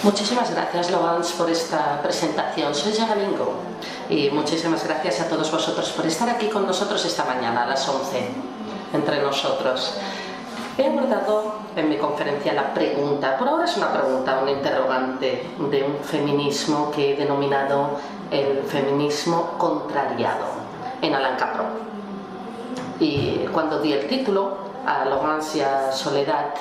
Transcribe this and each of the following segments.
Muchísimas gracias, Laurence, por esta presentación. Soy Jagalingo y muchísimas gracias a todos vosotros por estar aquí con nosotros esta mañana a las 11, entre nosotros. He abordado en mi conferencia la pregunta, por ahora es una pregunta, un interrogante, de un feminismo que he denominado el feminismo contrariado, en Alain Capró. Y cuando di el título a Laurence y a Soledad,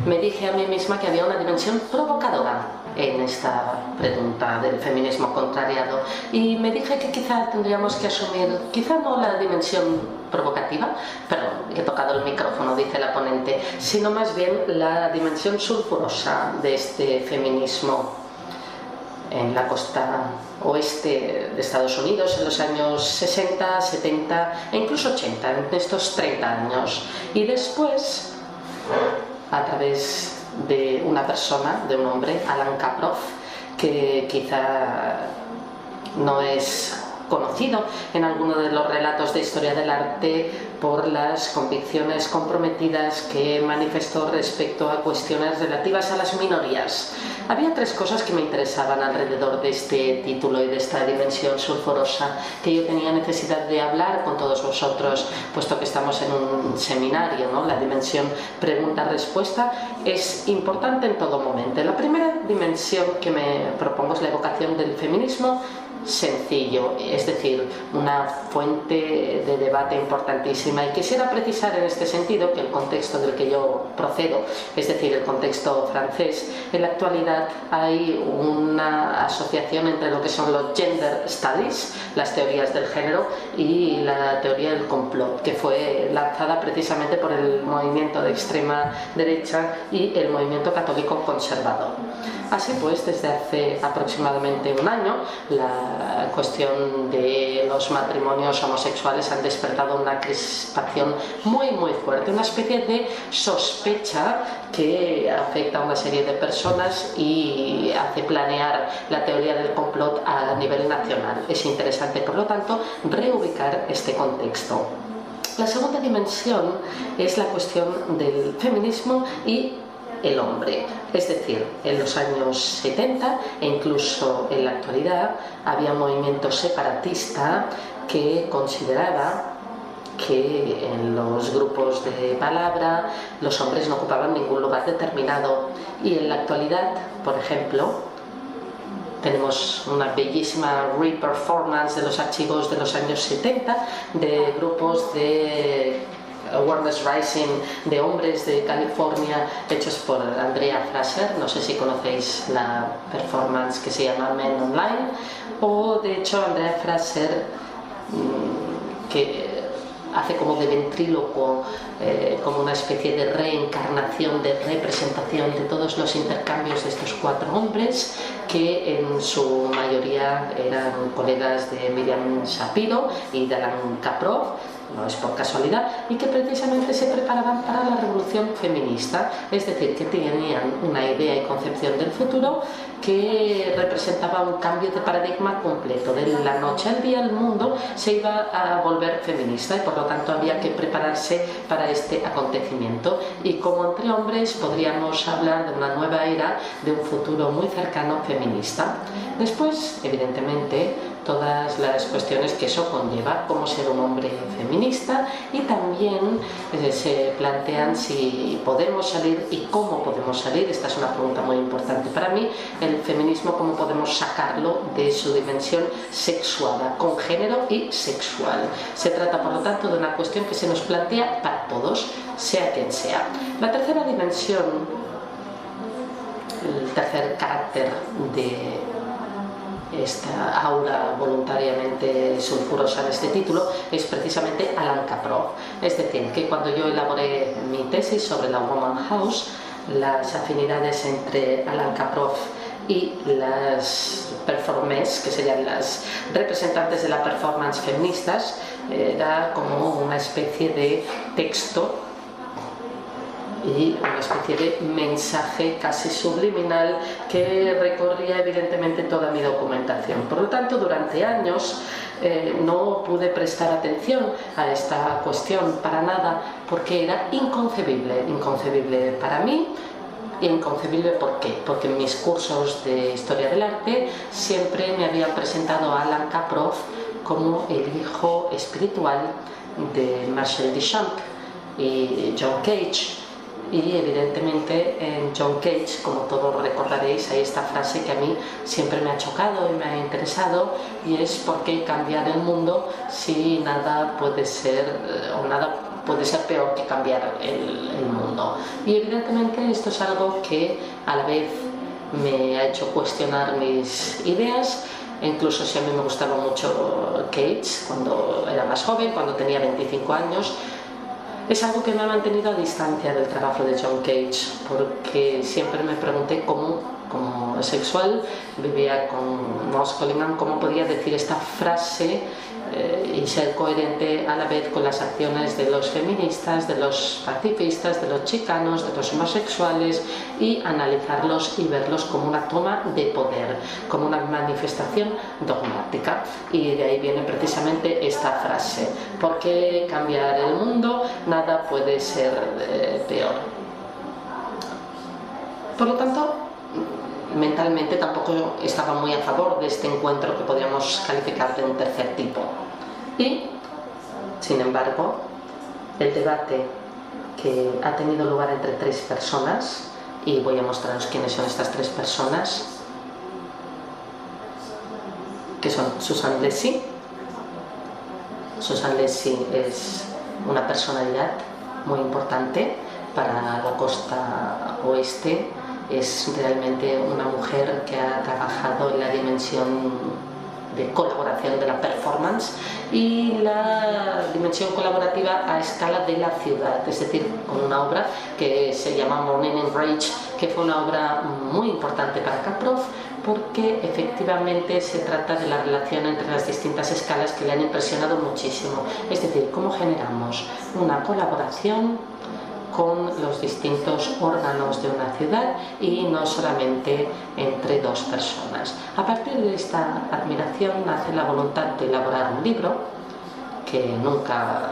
me dije a mí misma que había una dimensión provocadora en esta pregunta del feminismo contrariado, y me dije que quizá tendríamos que asumir, quizá no la dimensión provocativa, perdón, he tocado el micrófono, dice la ponente, sino más bien la dimensión sulfurosa de este feminismo en la costa oeste de Estados Unidos en los años 60, 70 e incluso 80, en estos 30 años. Y después, a través de una persona, de un hombre, Alain Capró, que quizá no es conocido en alguno de los relatos de historia del arte por las convicciones comprometidas que manifestó respecto a cuestiones relativas a las minorías. Había tres cosas que me interesaban alrededor de este título y de esta dimensión sulfurosa que yo tenía necesidad de hablar con todos vosotros, puesto que estamos en un seminario, ¿no? La dimensión pregunta-respuesta es importante en todo momento. La primera dimensión que me propongo es la evocación del feminismo sencillo, es decir, una fuente de debate importantísima, y quisiera precisar en este sentido que el contexto del que yo procedo, es decir, el contexto francés, en la actualidad hay una asociación entre lo que son los gender studies, las teorías del género, y la teoría del complot, que fue lanzada precisamente por el movimiento de extrema derecha y el movimiento católico conservador. Así pues, desde hace aproximadamente un año, la cuestión de los matrimonios homosexuales han despertado una crispación muy fuerte, una especie de sospecha que afecta a una serie de personas y hace planear la teoría del complot a nivel nacional. Es interesante, por lo tanto, reubicar este contexto. La segunda dimensión es la cuestión del feminismo y el hombre, es decir, en los años 70 e incluso en la actualidad había un movimiento separatista que consideraba que en los grupos de palabra los hombres no ocupaban ningún lugar determinado, y en la actualidad, por ejemplo, tenemos una bellísima re-performance de los archivos de los años 70 de grupos de Awareness Rising de hombres de California hechos por Andrea Fraser. No sé si conocéis la performance que se llama Men Online, o de hecho Andrea Fraser que hace como de ventrílocuo, como una especie de reencarnación, de representación de todos los intercambios de estos cuatro hombres, que en su mayoría eran colegas de Miriam Shapiro y de Alain Capró, no es por casualidad, y que precisamente se preparaban para la revolución feminista, es decir, que tenían una idea y concepción del futuro que representaba un cambio de paradigma completo. De la noche al día el mundo se iba a volver feminista y por lo tanto había que prepararse para este acontecimiento, y como entre hombres podríamos hablar de una nueva era, de un futuro muy cercano feminista. Después, evidentemente, todas las cuestiones que eso conlleva, cómo ser un hombre feminista, y también se plantean si podemos salir y cómo podemos salir. Esta es una pregunta muy importante para mí, el feminismo, cómo podemos sacarlo de su dimensión sexuada, con género y sexual. Se trata, por lo tanto, de una cuestión que se nos plantea para todos, sea quien sea. La tercera dimensión, el tercer carácter de esta aura voluntariamente sulfurosa de este título, es precisamente Alain Capró. Es decir, que cuando yo elaboré mi tesis sobre la Woman House, las afinidades entre Alain Capró y las performers, que serían las representantes de la performance feministas, era como una especie de texto y una especie de mensaje casi subliminal que recorría evidentemente toda mi documentación. Por lo tanto, durante años no pude prestar atención a esta cuestión para nada, porque era inconcebible para mí inconcebible. ¿Por qué? Porque en mis cursos de Historia del Arte siempre me habían presentado a Alan Kaproff como el hijo espiritual de Marcel Duchamp y John Cage. Y evidentemente en John Cage, como todos recordaréis, hay esta frase que a mí siempre me ha chocado y me ha interesado, y es: ¿por qué cambiar el mundo si nada puede ser peor que cambiar el mundo? Y evidentemente esto es algo que a la vez me ha hecho cuestionar mis ideas. Incluso si a mí me gustaba mucho Cage cuando era más joven, cuando tenía 25 años, es algo que me ha mantenido a distancia del trabajo de John Cage, porque siempre me pregunté cómo, como sexual, vivía con Moss Coleman, cómo podía decir esta frase y ser coherente a la vez con las acciones de los feministas, de los pacifistas, de los chicanos, de los homosexuales, y analizarlos y verlos como una toma de poder, como una manifestación dogmática. Y de ahí viene precisamente esta frase: ¿por qué cambiar el mundo? Nada puede ser peor. Por lo tanto, mentalmente tampoco estaba muy a favor de este encuentro que podríamos calificar de un tercer tipo. Y, sin embargo, el debate que ha tenido lugar entre tres personas, y voy a mostraros quiénes son estas tres personas, que son Susan Lacy. Susan Lacy es una personalidad muy importante para la costa oeste. Es realmente una mujer que ha trabajado en la dimensión de colaboración de la performance y la dimensión colaborativa a escala de la ciudad, es decir, con una obra que se llama Morning in Rage, que fue una obra muy importante para Kaproff, porque efectivamente se trata de la relación entre las distintas escalas que le han impresionado muchísimo. Es decir, cómo generamos una colaboración con los distintos órganos de una ciudad y no solamente entre dos personas. A partir de esta admiración nace la voluntad de elaborar un libro que nunca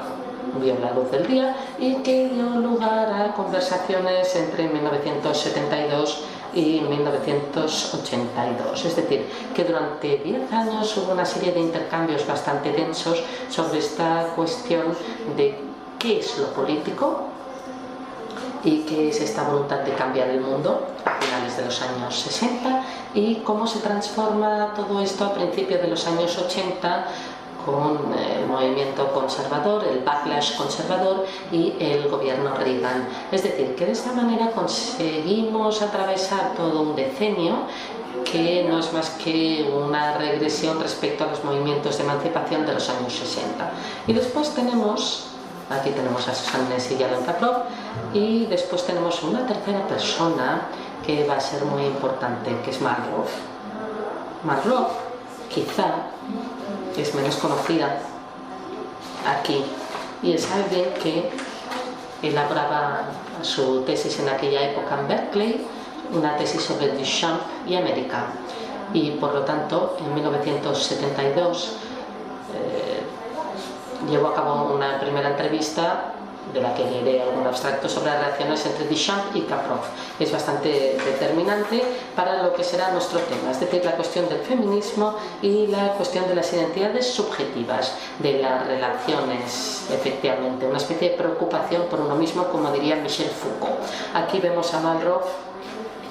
vio la luz del día y que dio lugar a conversaciones entre 1972 y 1982. Es decir, que durante 10 años hubo una serie de intercambios bastante densos sobre esta cuestión de qué es lo político y qué es esta voluntad de cambiar el mundo a finales de los años 60 y cómo se transforma todo esto a principios de los años 80 con el movimiento conservador, el backlash conservador y el gobierno Reagan. Es decir, que de esta manera conseguimos atravesar todo un decenio que no es más que una regresión respecto a los movimientos de emancipación de los años 60. Y después tenemos, aquí tenemos a Susan Lacy y Alan Kaproff, y después tenemos una tercera persona que va a ser muy importante, que es Marlowe. Marlowe quizá es menos conocida aquí, y es alguien que elaboraba su tesis en aquella época en Berkeley, una tesis sobre Duchamp y América, y por lo tanto en 1972 llevó a cabo una primera entrevista de la que leeré algún abstracto sobre las relaciones entre Duchamp y Kaproff. Es bastante determinante para lo que será nuestro tema, es decir, la cuestión del feminismo y la cuestión de las identidades subjetivas, de las relaciones, efectivamente, una especie de preocupación por uno mismo, como diría Michel Foucault. Aquí vemos a Malraux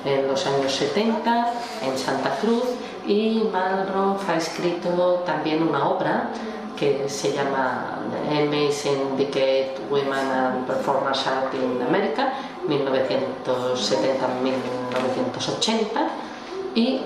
en los años 70 en Santa Cruz, y Malraux ha escrito también una obra que se llama Amazing Decade Women and Performance Art in America, 1970-1980, y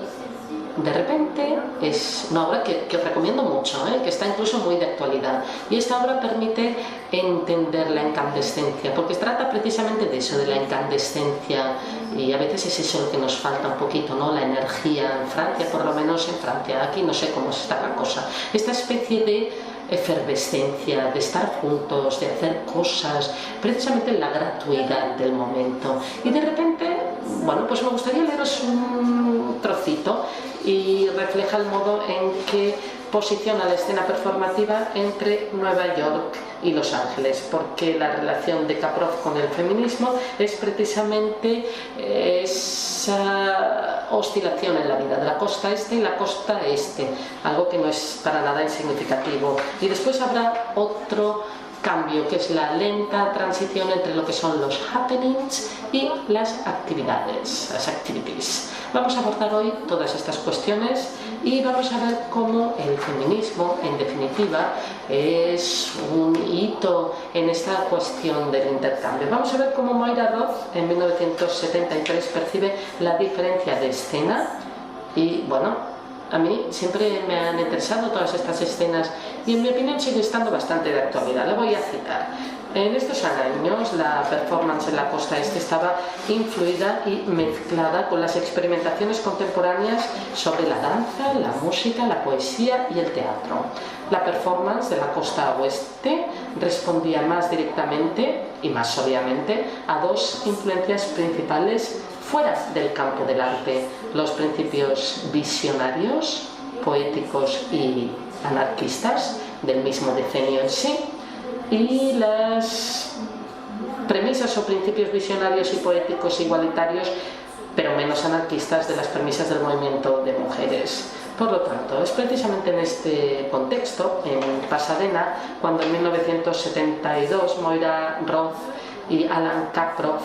de repente es una obra que os recomiendo mucho, que está incluso muy de actualidad, y esta obra permite entender la incandescencia, porque trata precisamente de eso, de la incandescencia, y a veces es eso lo que nos falta un poquito, ¿no? La energía en Francia, por lo menos en Francia, aquí no sé cómo está la cosa, esta especie de efervescencia, de estar juntos, de hacer cosas, precisamente en la gratuidad del momento. Y de repente, bueno, pues me gustaría leeros un trocito, y refleja el modo en que posiciona la escena performativa entre Nueva York y Los Ángeles, porque la relación de Kaproff con el feminismo es precisamente esa oscilación en la vida de la costa este y la costa este, algo que no es para nada insignificativo. Y después habrá otro cambio, que es la lenta transición entre lo que son los happenings y las actividades, las activities. Vamos a abordar hoy todas estas cuestiones y vamos a ver cómo el feminismo, en definitiva, es un hito en esta cuestión del intercambio. Vamos a ver cómo Moira Roth en 1973 percibe la diferencia de escena y, bueno, a mí siempre me han interesado todas estas escenas y en mi opinión sigue estando bastante de actualidad. La voy a citar. En estos años la performance en la costa este estaba influida y mezclada con las experimentaciones contemporáneas sobre la danza, la música, la poesía y el teatro. La performance de la costa oeste respondía más directamente y más sólidamente a dos influencias principales fuera del campo del arte: los principios visionarios, poéticos y anarquistas del mismo decenio en sí, y las premisas o principios visionarios y poéticos igualitarios, pero menos anarquistas, de las premisas del movimiento de mujeres. Por lo tanto, es precisamente en este contexto, en Pasadena, cuando en 1972 Moira Roth y Alan Kaproff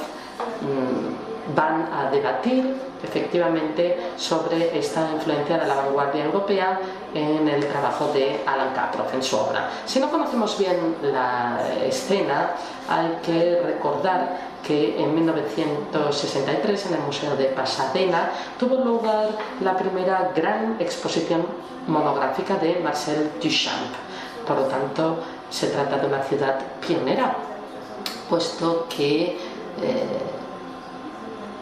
van a debatir efectivamente sobre esta influencia de la vanguardia europea en el trabajo de Alan Kaproff, en su obra. Si no conocemos bien la escena, hay que recordar que en 1963 en el Museo de Pasadena tuvo lugar la primera gran exposición monográfica de Marcel Duchamp. Por lo tanto, se trata de una ciudad pionera, puesto que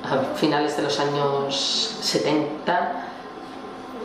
a finales de los años 70,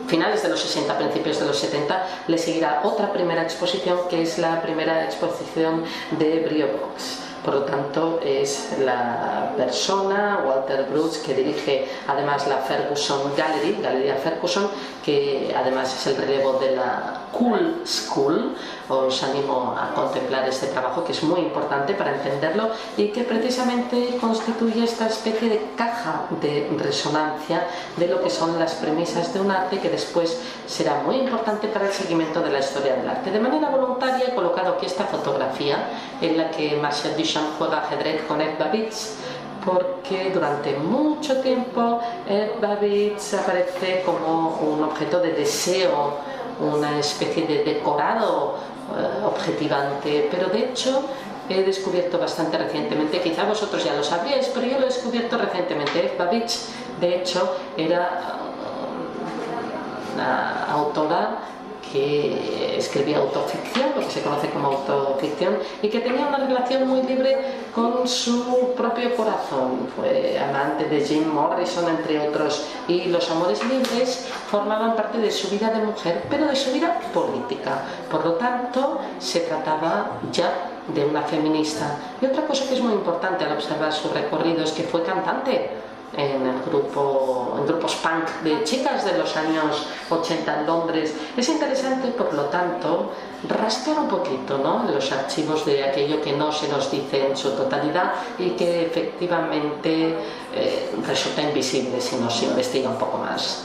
finales de los 60, principios de los 70, le seguirá otra primera exposición, que es la primera exposición de Brio Box. Por lo tanto, es la persona, Walter Brooks, que dirige además la Ferguson Gallery, Galería Ferguson, que además es el relevo de la Cool School. Os animo a contemplar este trabajo, que es muy importante para entenderlo y que precisamente constituye esta especie de caja de resonancia de lo que son las premisas de un arte que después será muy importante para el seguimiento de la historia del arte. De manera voluntaria he colocado aquí esta fotografía en la que Marcel Duchamp juega ajedrez con Ed Babich, porque durante mucho tiempo Ed Babich aparece como un objeto de deseo, una especie de decorado objetivante, pero de hecho he descubierto bastante recientemente, quizá vosotros ya lo sabríais, pero yo lo he descubierto recientemente. Ed Babich, de hecho, era una autora que escribía autoficción, lo que se conoce como autoficción, y que tenía una relación muy libre con su propio corazón. Fue amante de Jim Morrison, entre otros, y los amores libres formaban parte de su vida de mujer, pero de su vida política. Por lo tanto, se trataba ya de una feminista. Y otra cosa que es muy importante al observar su recorrido es que fue cantante en grupos punk de chicas de los años 80 en Londres. Es interesante, por lo tanto, rastrear un poquito, ¿no?, en los archivos de aquello que no se nos dice en su totalidad y que efectivamente resulta invisible si no se investiga un poco más.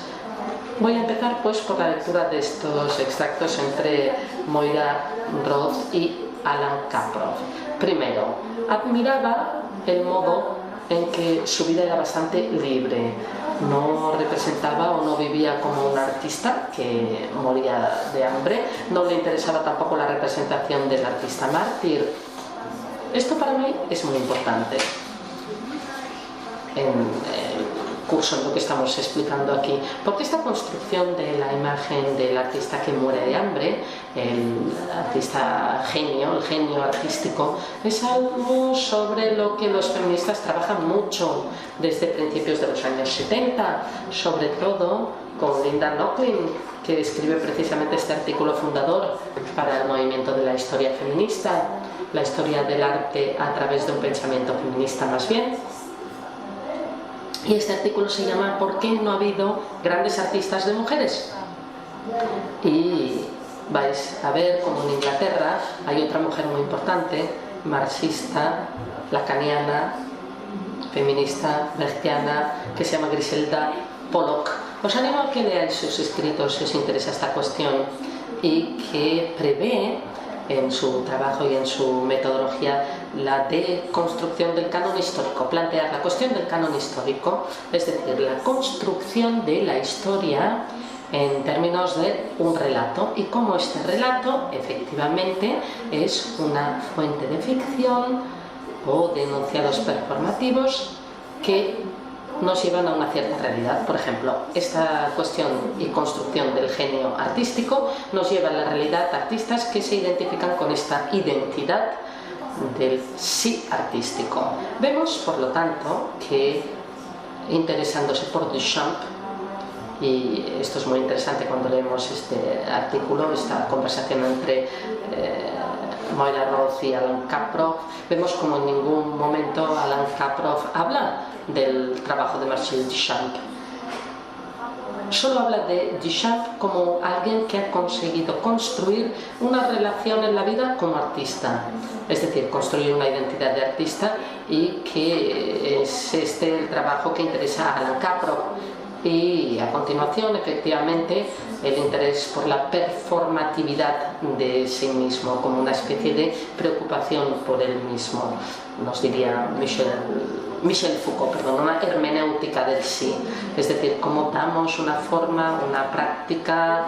Voy a empezar pues por la lectura de estos extractos entre Moira Roth y Alan Kaproff. Primero, admiraba el modo en que su vida era bastante libre. No representaba o no vivía como un artista que moría de hambre. No le interesaba tampoco la representación del artista mártir. Esto para mí es muy importante en el curso, en lo que estamos explicando aquí, porque esta construcción de la imagen del artista que muere de hambre, el artista genio, el genio artístico, es algo sobre lo que los feministas trabajan mucho desde principios de los años 70, sobre todo con Linda Nochlin, que escribe precisamente este artículo fundador para el movimiento de la historia feminista, la historia del arte a través de un pensamiento feminista más bien. Y este artículo se llama ¿Por qué no ha habido grandes artistas de mujeres? Y vais a ver como en Inglaterra hay otra mujer muy importante, marxista, lacaniana, feminista, brechtiana, que se llama Griselda Pollock. Os animo a que leáis sus escritos si os interesa esta cuestión, y que prevé en su trabajo y en su metodología la deconstrucción del canon histórico, plantear la cuestión del canon histórico, es decir, la construcción de la historia en términos de un relato, y cómo este relato efectivamente es una fuente de ficción o de enunciados performativos que nos llevan a una cierta realidad. Por ejemplo, esta cuestión y construcción del genio artístico nos lleva a la realidad a artistas que se identifican con esta identidad del sí artístico. Vemos, por lo tanto, que interesándose por Duchamp, y esto es muy interesante cuando leemos este artículo, esta conversación entre Moira Roth y Alan Kaprow, vemos como en ningún momento Alan Kaprow habla del trabajo de Marcel Duchamp. Solo habla de Duchamp como alguien que ha conseguido construir una relación en la vida como artista, es decir, construir una identidad de artista, y que es este el trabajo que interesa a Alan Kaprow. Y a continuación, efectivamente, el interés por la performatividad de sí mismo, como una especie de preocupación por él mismo, nos diría Michel Foucault, una hermenéutica del sí, es decir, cómo damos una forma, una práctica,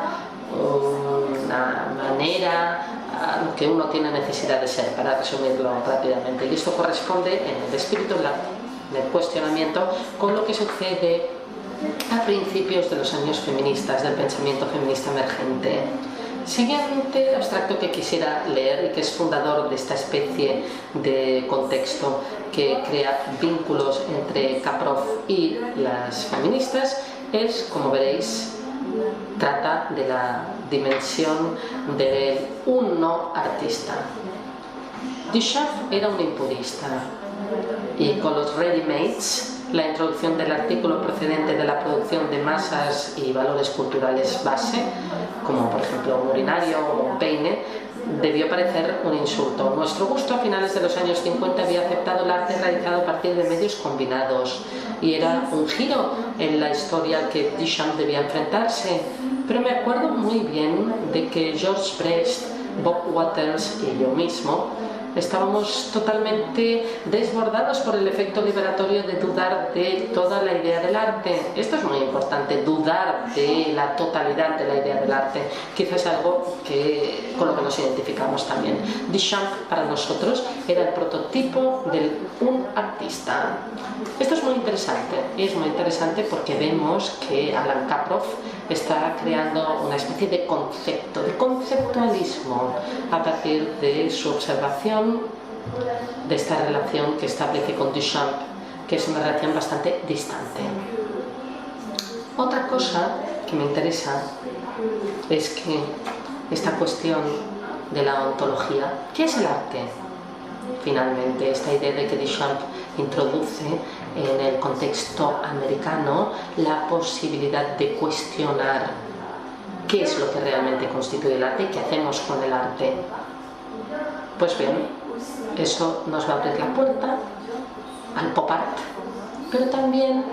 una manera a lo que uno tiene necesidad de ser, para resumirlo rápidamente. Y esto corresponde en el espíritu, en el cuestionamiento, con lo que sucede a principios de los años feministas, del pensamiento feminista emergente. Siguiente abstracto que quisiera leer, y que es fundador de esta especie de contexto que crea vínculos entre Kaprow y las feministas, es, como veréis, trata de la dimensión de un no artista. Duchamp era un impurista, y con los ready-mades, la introducción del artículo procedente de la producción de masas y valores culturales base, como por ejemplo un urinario o un peine, debió parecer un insulto. Nuestro gusto a finales de los años 50 había aceptado el arte realizado a partir de medios combinados, y era un giro en la historia al que Duchamp debía enfrentarse. Pero me acuerdo muy bien de que George Brecht, Bob Waters y yo mismo estábamos totalmente desbordados por el efecto liberatorio de dudar de toda la idea del arte. Esto es muy importante, dudar de la totalidad de la idea del arte. Quizás algo con lo que nos identificamos también. Duchamp para nosotros era el prototipo de un artista. Esto es muy interesante, y es muy interesante porque vemos que Alan Kaprow está creando una especie de concepto, de conceptualismo, a partir de su observación de esta relación que establece con Duchamp, que es una relación bastante distante. Otra cosa que me interesa es que esta cuestión de la ontología, ¿qué es el arte? Finalmente, esta idea de que Duchamp introduce en el contexto americano la posibilidad de cuestionar qué es lo que realmente constituye el arte y qué hacemos con el arte. Pues bien, eso nos va a abrir la puerta al pop art, pero también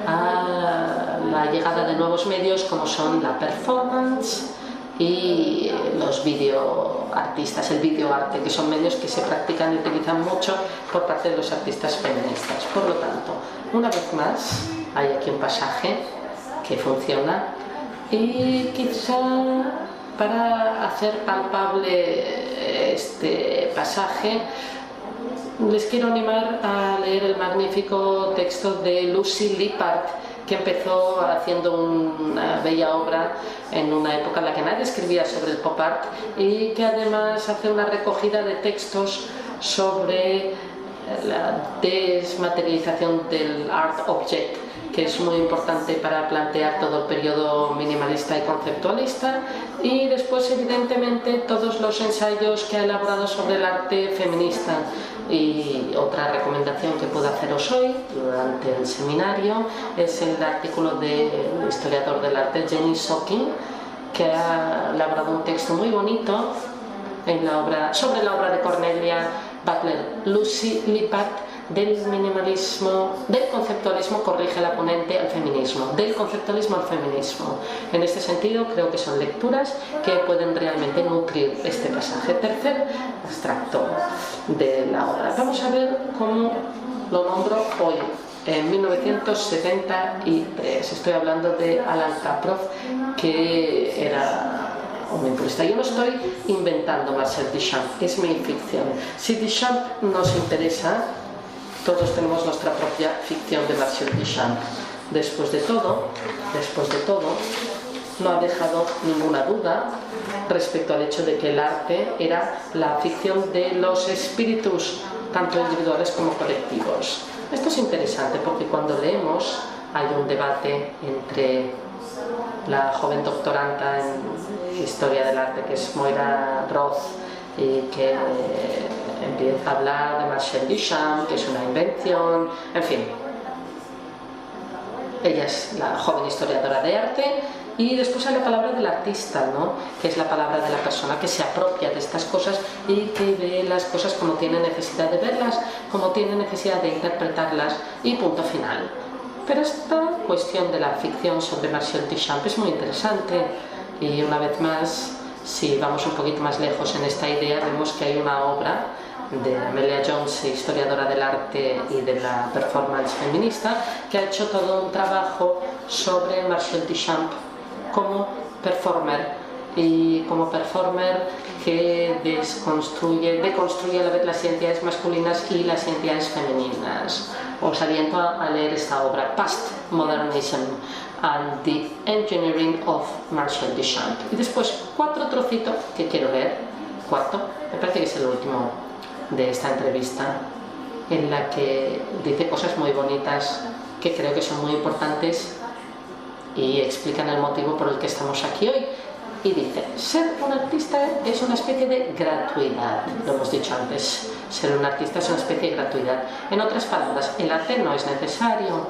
a la llegada de nuevos medios como son la performance y los videoartistas, el videoarte, que son medios que se practican y utilizan mucho por parte de los artistas feministas. Por lo tanto, una vez más, hay aquí un pasaje que funciona, y quizá para hacer palpable este pasaje les quiero animar a leer el magnífico texto de Lucy Lippard, que empezó haciendo una bella obra en una época en la que nadie escribía sobre el pop art, y que además hace una recogida de textos sobre la desmaterialización del art object, que es muy importante para plantear todo el periodo minimalista y conceptualista, y después evidentemente todos los ensayos que ha elaborado sobre el arte feminista. Y otra recomendación que puedo haceros hoy durante el seminario es el artículo del historiador del arte Jenny Sokin, que ha elaborado un texto muy bonito sobre la obra de Cornelia Butler. Lucy Lippard, del conceptualismo corrige la ponente al feminismo, del conceptualismo al feminismo. En este sentido, creo que son lecturas que pueden realmente nutrir este pasaje. Tercer extracto de la obra. Vamos a ver cómo lo nombro hoy, en 1973. Estoy hablando de Alan Kaproff, que era un impulsista. Yo no estoy inventando Marcel Duchamp, es mi ficción. Si Duchamp nos interesa, todos tenemos nuestra propia ficción de Marcel Duchamp. Después de todo, no ha dejado ninguna duda respecto al hecho de que el arte era la ficción de los espíritus, tanto individuales como colectivos. Esto es interesante porque cuando leemos hay un debate entre la joven doctoranda en Historia del Arte, que es Moira Roth, y que empieza a hablar de Marcel Duchamp, que es una invención, en fin. Ella es la joven historiadora de arte, y después hay la palabra del artista, ¿no? Que es la palabra de la persona que se apropia de estas cosas y que ve las cosas como tiene necesidad de verlas, como tiene necesidad de interpretarlas, y punto final. Pero esta cuestión de la ficción sobre Marcel Duchamp es muy interesante, y una vez más, si vamos un poquito más lejos en esta idea, vemos que hay una obra de Amelia Jones, historiadora del arte y de la performance feminista, que ha hecho todo un trabajo sobre Marcel Duchamp como performer, y como performer que deconstruye a la vez las identidades masculinas y las identidades femeninas. Os aliento a leer esta obra, Past Modernism and the Engineering of Marcel Duchamp. Y después, cuatro trocitos que quiero leer. Cuarto, me parece que es el último de esta entrevista, en la que dice cosas muy bonitas que creo que son muy importantes y explican el motivo por el que estamos aquí hoy. Y dice, ser un artista es una especie de gratuidad, lo hemos dicho antes, ser un artista es una especie de gratuidad. En otras palabras, el arte no es necesario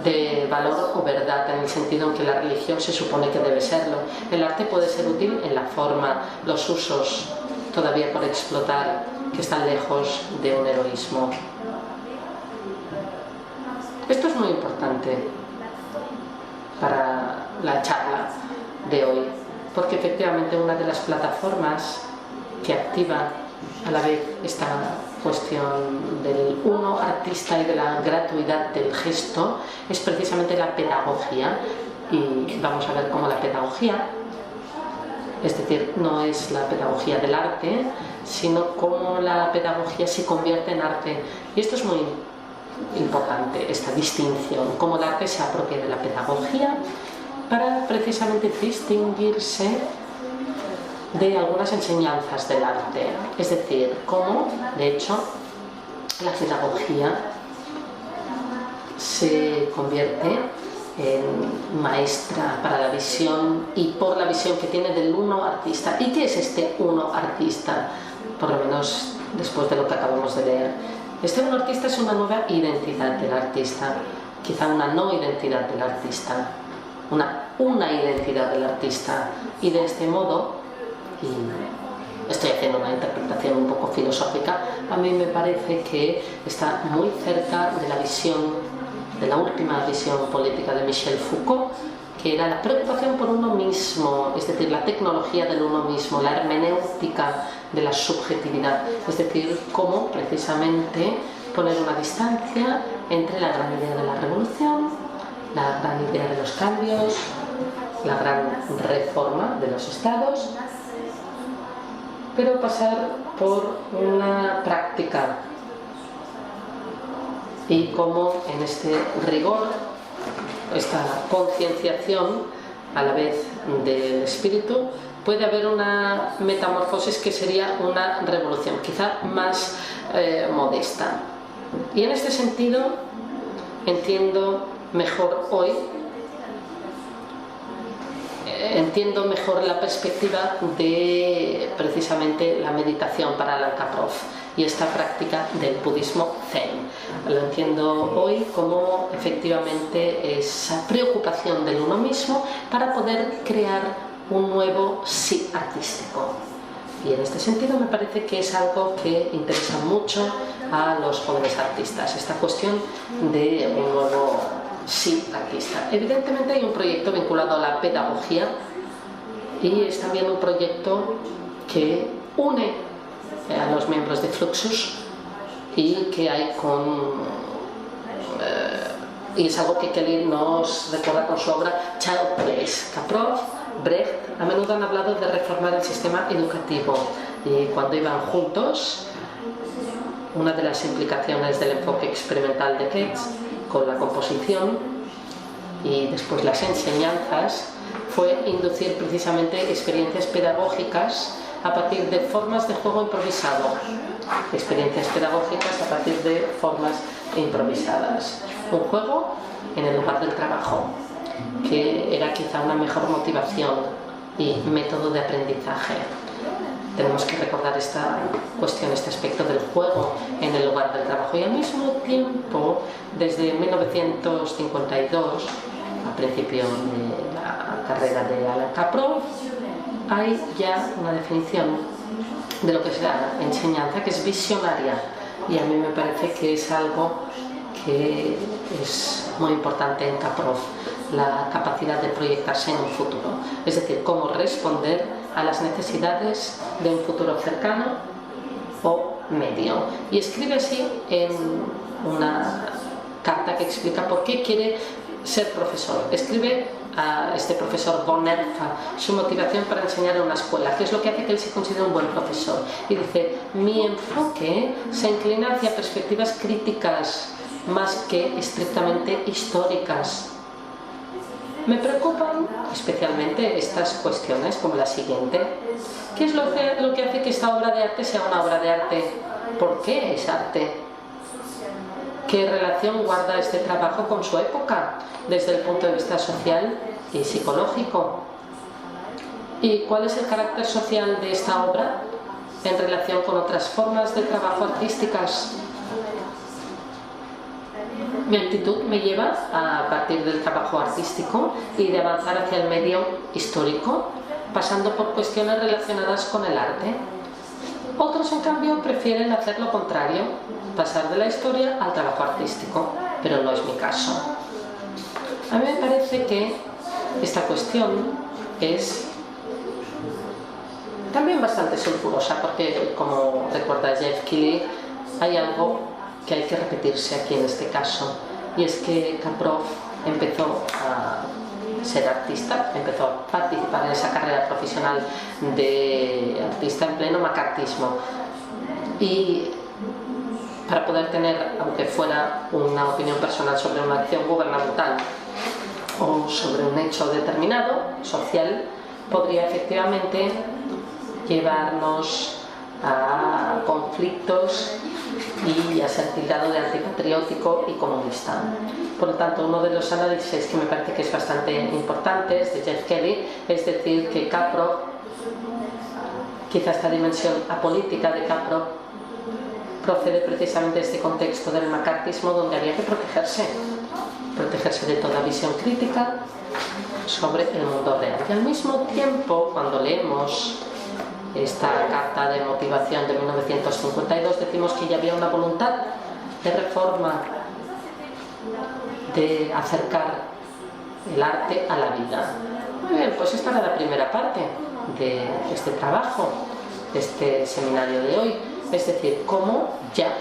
de valor o verdad en el sentido en que la religión se supone que debe serlo. El arte puede ser útil en la forma, los usos todavía por explotar, que están lejos de un heroísmo. Esto es muy importante para la charla de hoy, porque efectivamente una de las plataformas que activa a la vez esta cuestión del uno artista y de la gratuidad del gesto es precisamente la pedagogía. Y vamos a ver cómo la pedagogía, es decir, no es la pedagogía del arte, sino cómo la pedagogía se convierte en arte. Y esto es muy importante, esta distinción, cómo el arte se apropia de la pedagogía para precisamente distinguirse de algunas enseñanzas del arte. Es decir, cómo, de hecho, la pedagogía se convierte en maestra para la visión y por la visión que tiene del uno artista. ¿Y qué es este uno artista? Por lo menos después de lo que acabamos de leer. Este uno artista es una nueva identidad del artista, quizá una no identidad del artista, una identidad del artista. Y de este modo, y estoy haciendo una interpretación un poco filosófica, a mí me parece que está muy cerca de la visión, de la última visión política de Michel Foucault, que era la preocupación por uno mismo, es decir, la tecnología del uno mismo, la hermenéutica de la subjetividad, es decir, cómo precisamente poner una distancia entre la gran idea de la revolución, la gran idea de los cambios, la gran reforma de los estados, pero pasar por una práctica, y cómo en este rigor, esta concienciación a la vez del espíritu, puede haber una metamorfosis que sería una revolución, quizá más modesta. Y en este sentido entiendo mejor hoy, entiendo mejor la perspectiva de precisamente la meditación para Alan Kaproff. y esta práctica del budismo zen. Lo entiendo hoy como efectivamente esa preocupación del uno mismo para poder crear un nuevo sí artístico. Y en este sentido me parece que es algo que interesa mucho a los jóvenes artistas, esta cuestión de un nuevo sí artista. Evidentemente hay un proyecto vinculado a la pedagogía y es también un proyecto que une a los miembros de Fluxus y que hay y es algo que Kelly nos recuerda con su obra Child Place. Kaprow, Brecht a menudo han hablado de reformar el sistema educativo y cuando iban juntos, una de las implicaciones del enfoque experimental de Keats con la composición y después las enseñanzas fue inducir precisamente experiencias pedagógicas a partir de formas de juego improvisado, experiencias pedagógicas a partir de formas improvisadas. Un juego en el lugar del trabajo, que era quizá una mejor motivación y método de aprendizaje. Tenemos que recordar esta cuestión, este aspecto del juego en el lugar del trabajo. Y al mismo tiempo, desde 1952, a principio de la carrera de Alan Kaprow, hay ya una definición de lo que es la enseñanza, que es visionaria, y a mí me parece que es algo que es muy importante en Kaprow, la capacidad de proyectarse en un futuro, es decir, cómo responder a las necesidades de un futuro cercano o medio. Y escribe así en una carta que explica por qué quiere ser profesor. Escribe a este profesor von Erfa su motivación para enseñar en una escuela, qué es lo que hace que él se considere un buen profesor. Y dice: mi enfoque se inclina hacia perspectivas críticas más que estrictamente históricas. Me preocupan especialmente estas cuestiones como la siguiente: ¿qué es lo que hace que esta obra de arte sea una obra de arte? ¿Por qué es arte? ¿Qué relación guarda este trabajo con su época desde el punto de vista social y psicológico? ¿Y cuál es el carácter social de esta obra en relación con otras formas de trabajo artísticas? Mi actitud me lleva a partir del trabajo artístico y de avanzar hacia el medio histórico, pasando por cuestiones relacionadas con el arte. Otros, en cambio, prefieren hacer lo contrario, pasar de la historia al trabajo artístico, pero no es mi caso. A mí me parece que esta cuestión es también bastante sulfurosa, porque, como recuerda Jeff Keighley, hay algo que hay que repetirse aquí en este caso, y es que Kaprow empezó a ser artista, empezó a participar en esa carrera profesional de artista en pleno macartismo, y para poder tener, aunque fuera una opinión personal sobre una acción gubernamental o sobre un hecho determinado, social, podría efectivamente llevarnos a conflictos y a ser tildado de antipatriótico y comunista. Por lo tanto, uno de los análisis que me parece que es bastante importante es de Jeff Keighley, es decir, que Kaprow, quizá esta dimensión apolítica de Kaprow, procede precisamente de este contexto del macartismo, donde había que protegerse de toda visión crítica sobre el mundo real. Y al mismo tiempo, cuando leemos esta carta de motivación de 1952, decimos que ya había una voluntad de reforma, de acercar el arte a la vida. Muy bien, pues esta era la primera parte de este trabajo, de este seminario de hoy, es decir, cómo ya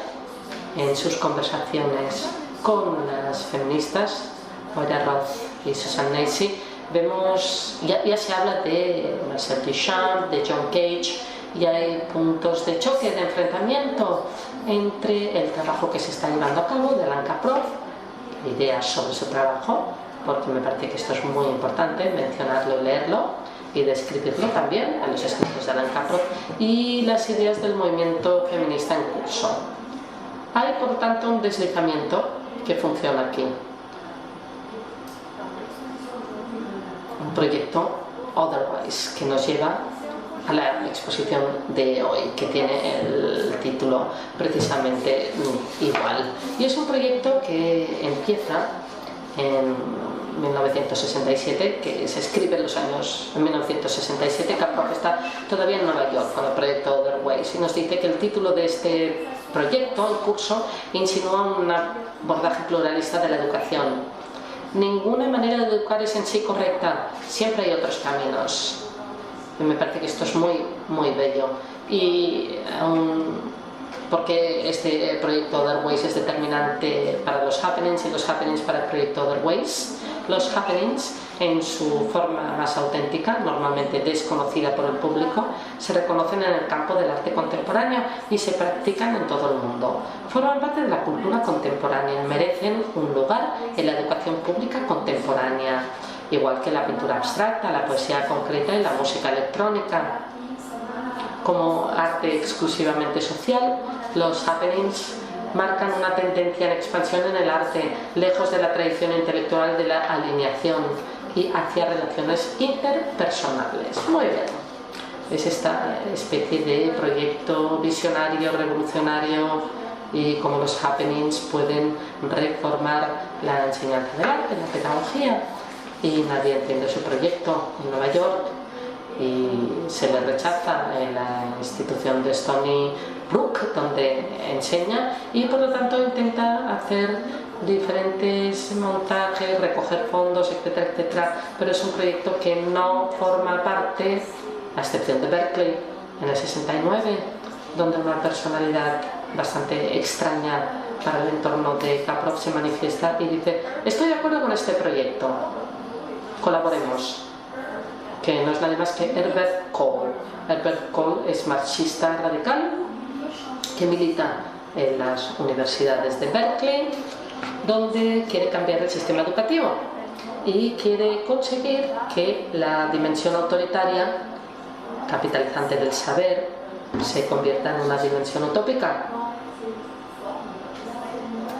en sus conversaciones con las feministas, Moira Roth y Susan Nacey, vemos, ya se habla de Marcel Duchamp, de John Cage, y hay puntos de choque, de enfrentamiento entre el trabajo que se está llevando a cabo de Alan Kaprow, ideas sobre su trabajo, porque me parece que esto es muy importante mencionarlo y leerlo y describirlo también en los escritos de Alan Kaprow, y las ideas del movimiento feminista en curso. Hay, por tanto, un deslizamiento que funciona aquí. Un proyecto Otherwise, que nos lleva a la exposición de hoy, que tiene el título precisamente igual. Y es un proyecto que empieza en 1967, que se escribe en los años 1967. Caproff está todavía en Nueva York con el proyecto Other Ways y nos dice que el título de este proyecto, el curso, insinúa un abordaje pluralista de la educación. Ninguna manera de educar es en sí correcta, siempre hay otros caminos. Y me parece que esto es muy, muy bello. Y porque este proyecto Other Ways es determinante para los happenings y los happenings para el proyecto Other Ways. Los happenings, en su forma más auténtica, normalmente desconocida por el público, se reconocen en el campo del arte contemporáneo y se practican en todo el mundo. Forman parte de la cultura contemporánea y merecen un lugar en la educación pública contemporánea, igual que la pintura abstracta, la poesía concreta y la música electrónica. Como arte exclusivamente social, los happenings marcan una tendencia en expansión en el arte, lejos de la tradición intelectual de la alineación y hacia relaciones interpersonales. Muy bien. Es esta especie de proyecto visionario, revolucionario, y cómo los happenings pueden reformar la enseñanza del arte, la pedagogía. Y nadie entiende su proyecto en Nueva York y se le rechaza en la institución de Stony Brook, donde enseña, y por lo tanto intenta hacer diferentes montajes, recoger fondos, etcétera, etcétera, pero es un proyecto que no forma parte, a excepción de Berkeley en el 69, donde una personalidad bastante extraña para el entorno de Caproff se manifiesta y dice: estoy de acuerdo con este proyecto, colaboremos. Que no es nadie más que Herbert Kohl. Herbert Kohl es marxista radical que milita en las universidades de Berkeley, donde quiere cambiar el sistema educativo y quiere conseguir que la dimensión autoritaria, capitalizante del saber, se convierta en una dimensión utópica.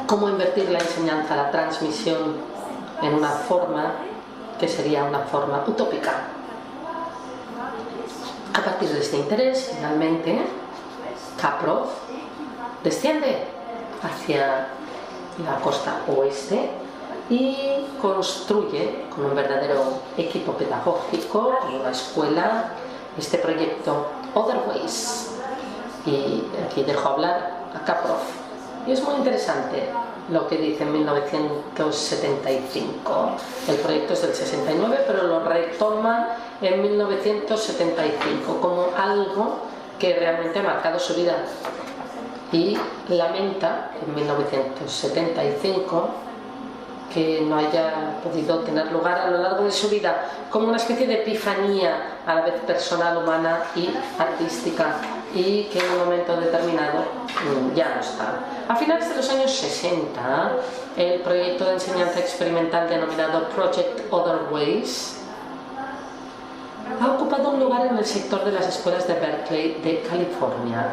¿Cómo invertir la enseñanza, la transmisión en una forma que sería una forma utópica? A partir de este interés, finalmente, Caproff desciende hacia la costa oeste y construye con un verdadero equipo pedagógico, con una escuela, este proyecto Other Ways. Y aquí dejo hablar a Caproff. Y es muy interesante lo que dice en 1975. El proyecto es del 69, pero lo retoma en 1975 como algo que realmente ha marcado su vida. Y lamenta en 1975 que no haya podido tener lugar a lo largo de su vida, como una especie de epifanía a la vez personal, humana y artística, y que en un momento determinado ya no está. A finales de los años 60, el proyecto de enseñanza experimental denominado Project Other Ways ha ocupado un lugar en el sector de las escuelas de Berkeley de California.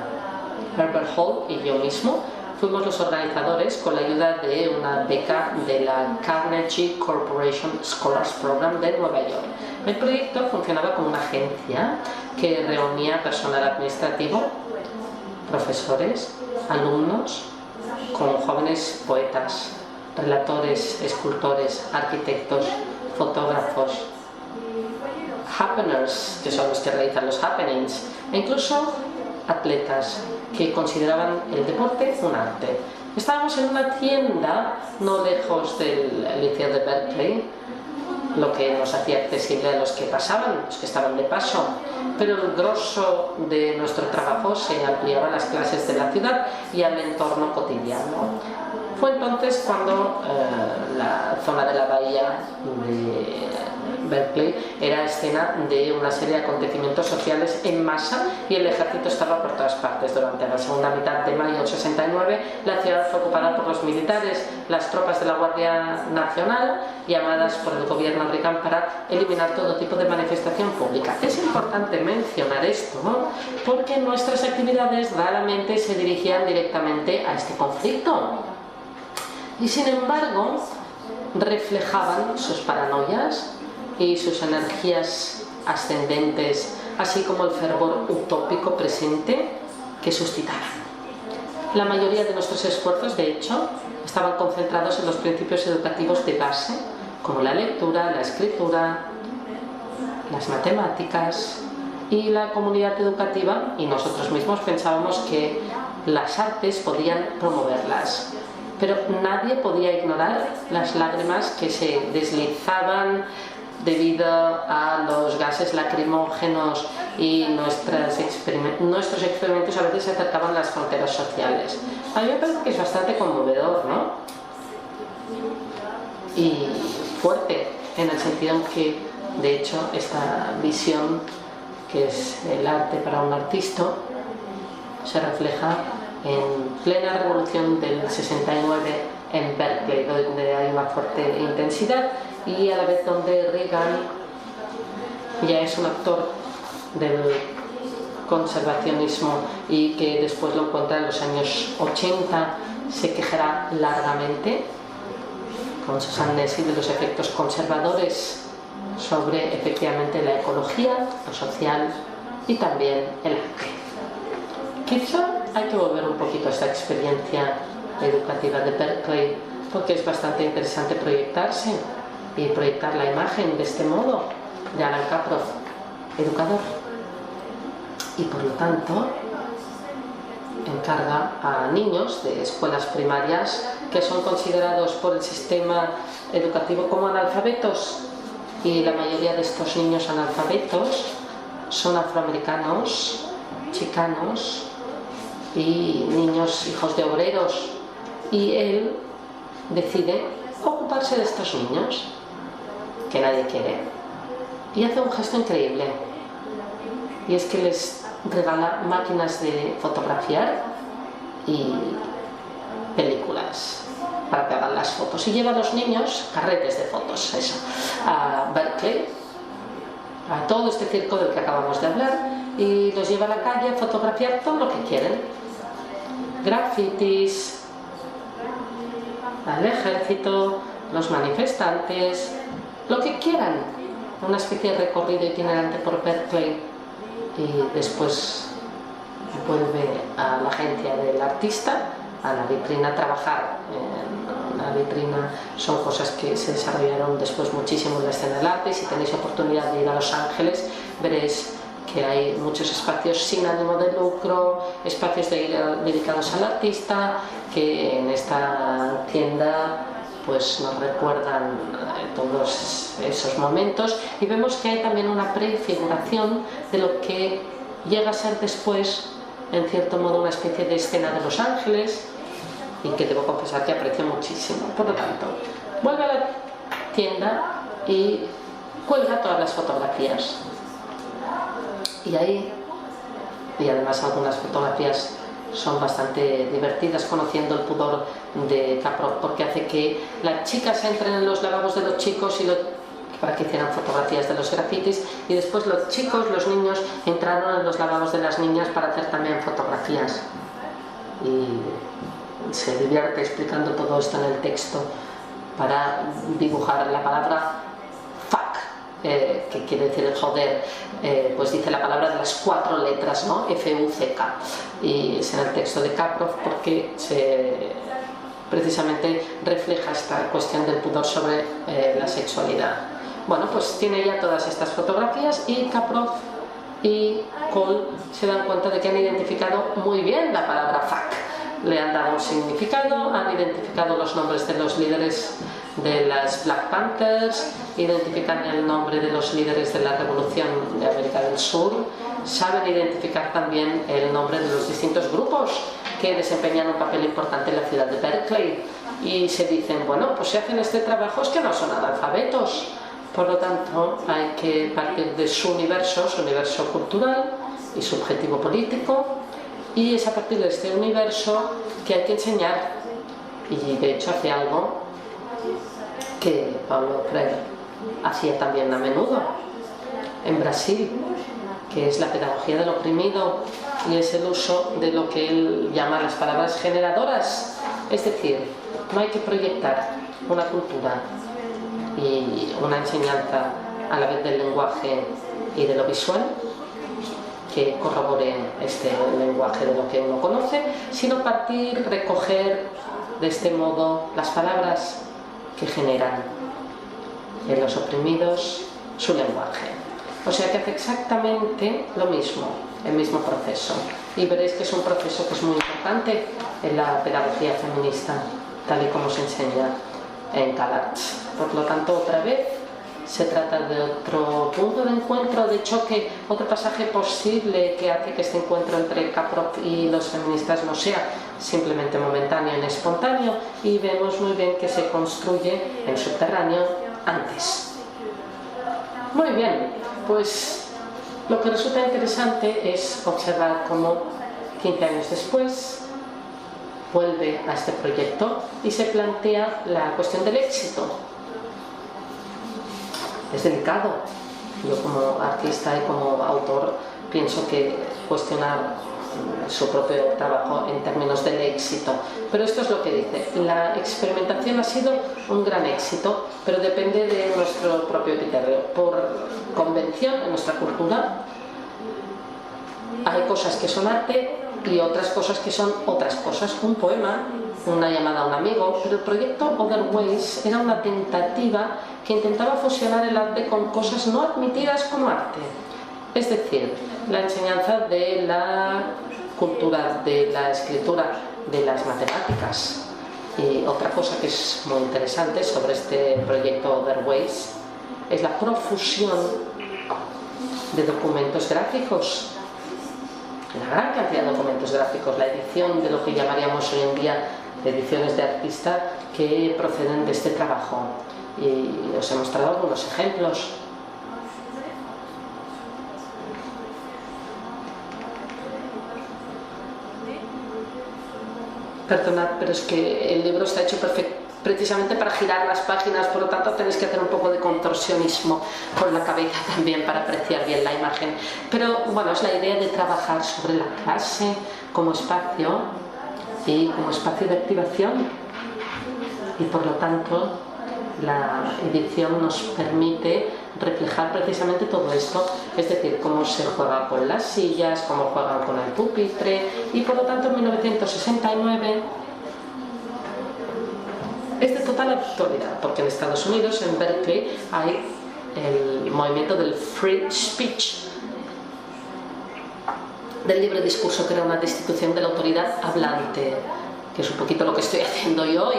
Herbert Hall y yo mismo fuimos los organizadores con la ayuda de una beca de la Carnegie Corporation Scholars Program de Nueva York. El proyecto funcionaba como una agencia que reunía personal administrativo, profesores, alumnos, con jóvenes poetas, relatores, escultores, arquitectos, fotógrafos, happeners, que son los que realizan los happenings, e incluso atletas que consideraban el deporte un arte. Estábamos en una tienda no lejos del liceo de Berkeley, lo que nos hacía accesible a los que pasaban, los que estaban de paso, pero el grosso de nuestro trabajo se ampliaba a las clases de la ciudad y al entorno cotidiano. Fue entonces cuando la zona de la bahía de Berkeley era escena de una serie de acontecimientos sociales en masa y el ejército estaba por todas partes. Durante la segunda mitad de mayo del 69 la ciudad fue ocupada por los militares, las tropas de la Guardia Nacional, llamadas por el gobierno Reagan para eliminar todo tipo de manifestación pública. Es importante mencionar esto, ¿no? Porque nuestras actividades raramente se dirigían directamente a este conflicto y sin embargo reflejaban sus paranoias y sus energías ascendentes así como el fervor utópico presente que suscitaba. La mayoría de nuestros esfuerzos, de hecho, estaban concentrados en los principios educativos de base, como la lectura, la escritura, las matemáticas, y la comunidad educativa y nosotros mismos pensábamos que las artes podían promoverlas. Pero nadie podía ignorar las lágrimas que se deslizaban debido a los gases lacrimógenos y nuestros experimentos a veces se acercaban a las fronteras sociales. A mí me parece que es bastante conmovedor, ¿no? Y fuerte, en el sentido en que, de hecho, esta visión, que es el arte para un artista, se refleja en plena revolución del 69 en Berkeley, donde hay una fuerte intensidad, y a la vez donde Reagan ya es un actor del conservacionismo y que después lo encuentra en los años 80, se quejará largamente con Susan Nesi de los efectos conservadores sobre efectivamente la ecología, lo social y también el arte. Quizá hay que volver un poquito a esta experiencia educativa de Berkeley, porque es bastante interesante proyectarse y proyectar la imagen de este modo de Alan Kaproff, educador, y por lo tanto encarga a niños de escuelas primarias que son considerados por el sistema educativo como analfabetos, y la mayoría de estos niños analfabetos son afroamericanos, chicanos y niños hijos de obreros, y él decide ocuparse de estos niños que nadie quiere y hace un gesto increíble, y es que les regala máquinas de fotografiar y películas para que hagan las fotos, y lleva a los niños, carretes de fotos, eso, a Berkeley, a todo este circo del que acabamos de hablar, y los lleva a la calle a fotografiar todo lo que quieren: grafitis, al ejército, los manifestantes, lo que quieran, una especie de recorrido itinerante por Berkeley, y después vuelve a la agencia del artista, a la vitrina, a trabajar. La vitrina son cosas que se desarrollaron después muchísimo en la escena del arte. Si tenéis oportunidad de ir a Los Ángeles, veréis que hay muchos espacios sin ánimo de lucro, espacios dedicados al artista, que en esta tienda pues nos recuerdan todos esos momentos, y vemos que hay también una prefiguración de lo que llega a ser después, en cierto modo, una especie de escena de Los Ángeles, y que debo confesar que aprecio muchísimo. Por lo tanto, vuelve a la tienda y cuelga todas las fotografías, y ahí, y además algunas fotografías son bastante divertidas, conociendo el pudor de Kaproff, porque hace que las chicas entren en los lavabos de los chicos para que hicieran fotografías de los grafitis, y después los chicos, los niños, entraron en los lavabos de las niñas para hacer también fotografías, y se divierte explicando todo esto en el texto para dibujar la palabra fuck, que quiere decir joder, pues dice la palabra de las 4 letras, ¿no? F-U-C-K, y es en el texto de Kaproff porque precisamente refleja esta cuestión del pudor sobre la sexualidad. Bueno, pues tiene ya todas estas fotografías, y Kaproff y Cole se dan cuenta de que han identificado muy bien la palabra fuck, le han dado un significado, han identificado los nombres de los líderes de las Black Panthers, identifican el nombre de los líderes de la Revolución de América del Sur, saben identificar también el nombre de los distintos grupos que desempeñan un papel importante en la ciudad de Berkeley, y se dicen, bueno, pues si hacen este trabajo es que no son analfabetos, por lo tanto hay que partir de su universo cultural y subjetivo político, y es a partir de este universo que hay que enseñar. Y de hecho hace algo que Paulo Freire hacía también a menudo en Brasil, que es la pedagogía del oprimido, y es el uso de lo que él llama las palabras generadoras. Es decir, no hay que proyectar una cultura y una enseñanza a la vez del lenguaje y de lo visual, que corrobore este lenguaje de lo que uno conoce, sino partir, recoger de este modo las palabras que generan en los oprimidos su lenguaje. O sea que hace exactamente lo mismo, el mismo proceso. Y veréis que es un proceso que es muy importante en la pedagogía feminista, tal y como se enseña en CalArts. Por lo tanto, otra vez, se trata de otro punto de encuentro, de choque, otro pasaje posible que hace que este encuentro entre Kaprock y los feministas no sea simplemente momentáneo ni espontáneo, y vemos muy bien que se construye en subterráneo antes. Muy bien, pues lo que resulta interesante es observar cómo 15 años después vuelve a este proyecto y se plantea la cuestión del éxito. Es delicado. Yo como artista y como autor pienso que cuestionar su propio trabajo en términos del éxito. Pero esto es lo que dice. La experimentación ha sido un gran éxito, pero depende de nuestro propio criterio. Por convención, en nuestra cultura, hay cosas que son arte y otras cosas que son otras cosas. Un poema, una llamada a un amigo, pero el proyecto Other Ways era una tentativa que intentaba fusionar el arte con cosas no admitidas como arte. Es decir, la enseñanza de la cultura, de la escritura, de las matemáticas. Y otra cosa que es muy interesante sobre este proyecto Other Ways es la profusión de documentos gráficos. La gran cantidad de documentos gráficos, la edición de lo que llamaríamos hoy en día ediciones de artista que proceden de este trabajo. Y os he mostrado algunos ejemplos. Perdonad, pero es que el libro está hecho precisamente para girar las páginas, por lo tanto tenéis que hacer un poco de contorsionismo con la cabeza también para apreciar bien la imagen. Pero bueno, es la idea de trabajar sobre la clase como espacio y como espacio de activación. Y por lo tanto, la edición nos permite reflejar precisamente todo esto, es decir, cómo se juega con las sillas, cómo juegan con el pupitre, y por lo tanto en 1969 es de total actualidad, porque en Estados Unidos, en Berkeley, hay el movimiento del free speech, del libre discurso, que era una destitución de la autoridad hablante, que es un poquito lo que estoy haciendo yo hoy.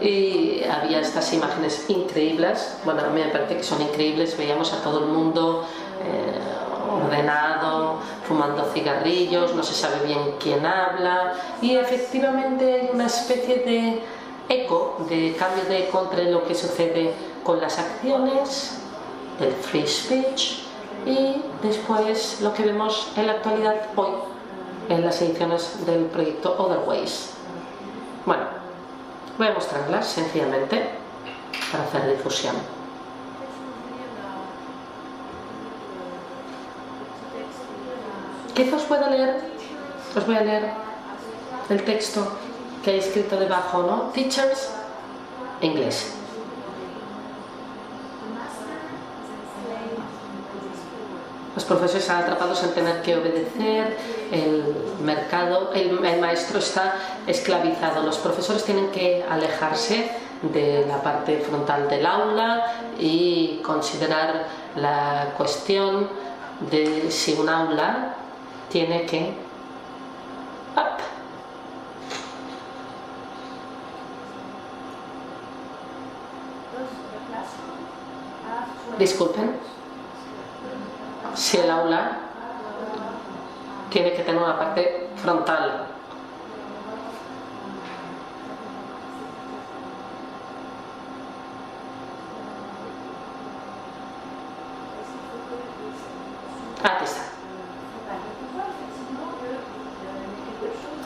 Y había estas imágenes increíbles, bueno, a mí me parece que son increíbles. Veíamos a todo el mundo ordenado, fumando cigarrillos, no se sabe bien quién habla, y efectivamente hay una especie de eco, de cambio de eco entre lo que sucede con las acciones del free speech y después lo que vemos en la actualidad hoy en las ediciones del proyecto Other Ways. Bueno, voy a mostrarlas sencillamente para hacer difusión. Quizá os pueda leer, os voy a leer el texto que hay escrito debajo, ¿no? Teachers, inglés. Los profesores están atrapados en tener que obedecer, el mercado, el maestro está esclavizado. Los profesores tienen que alejarse de la parte frontal del aula y considerar la cuestión de si un aula tiene que disculpen, si el aula tiene que tener una parte frontal. Aquí está.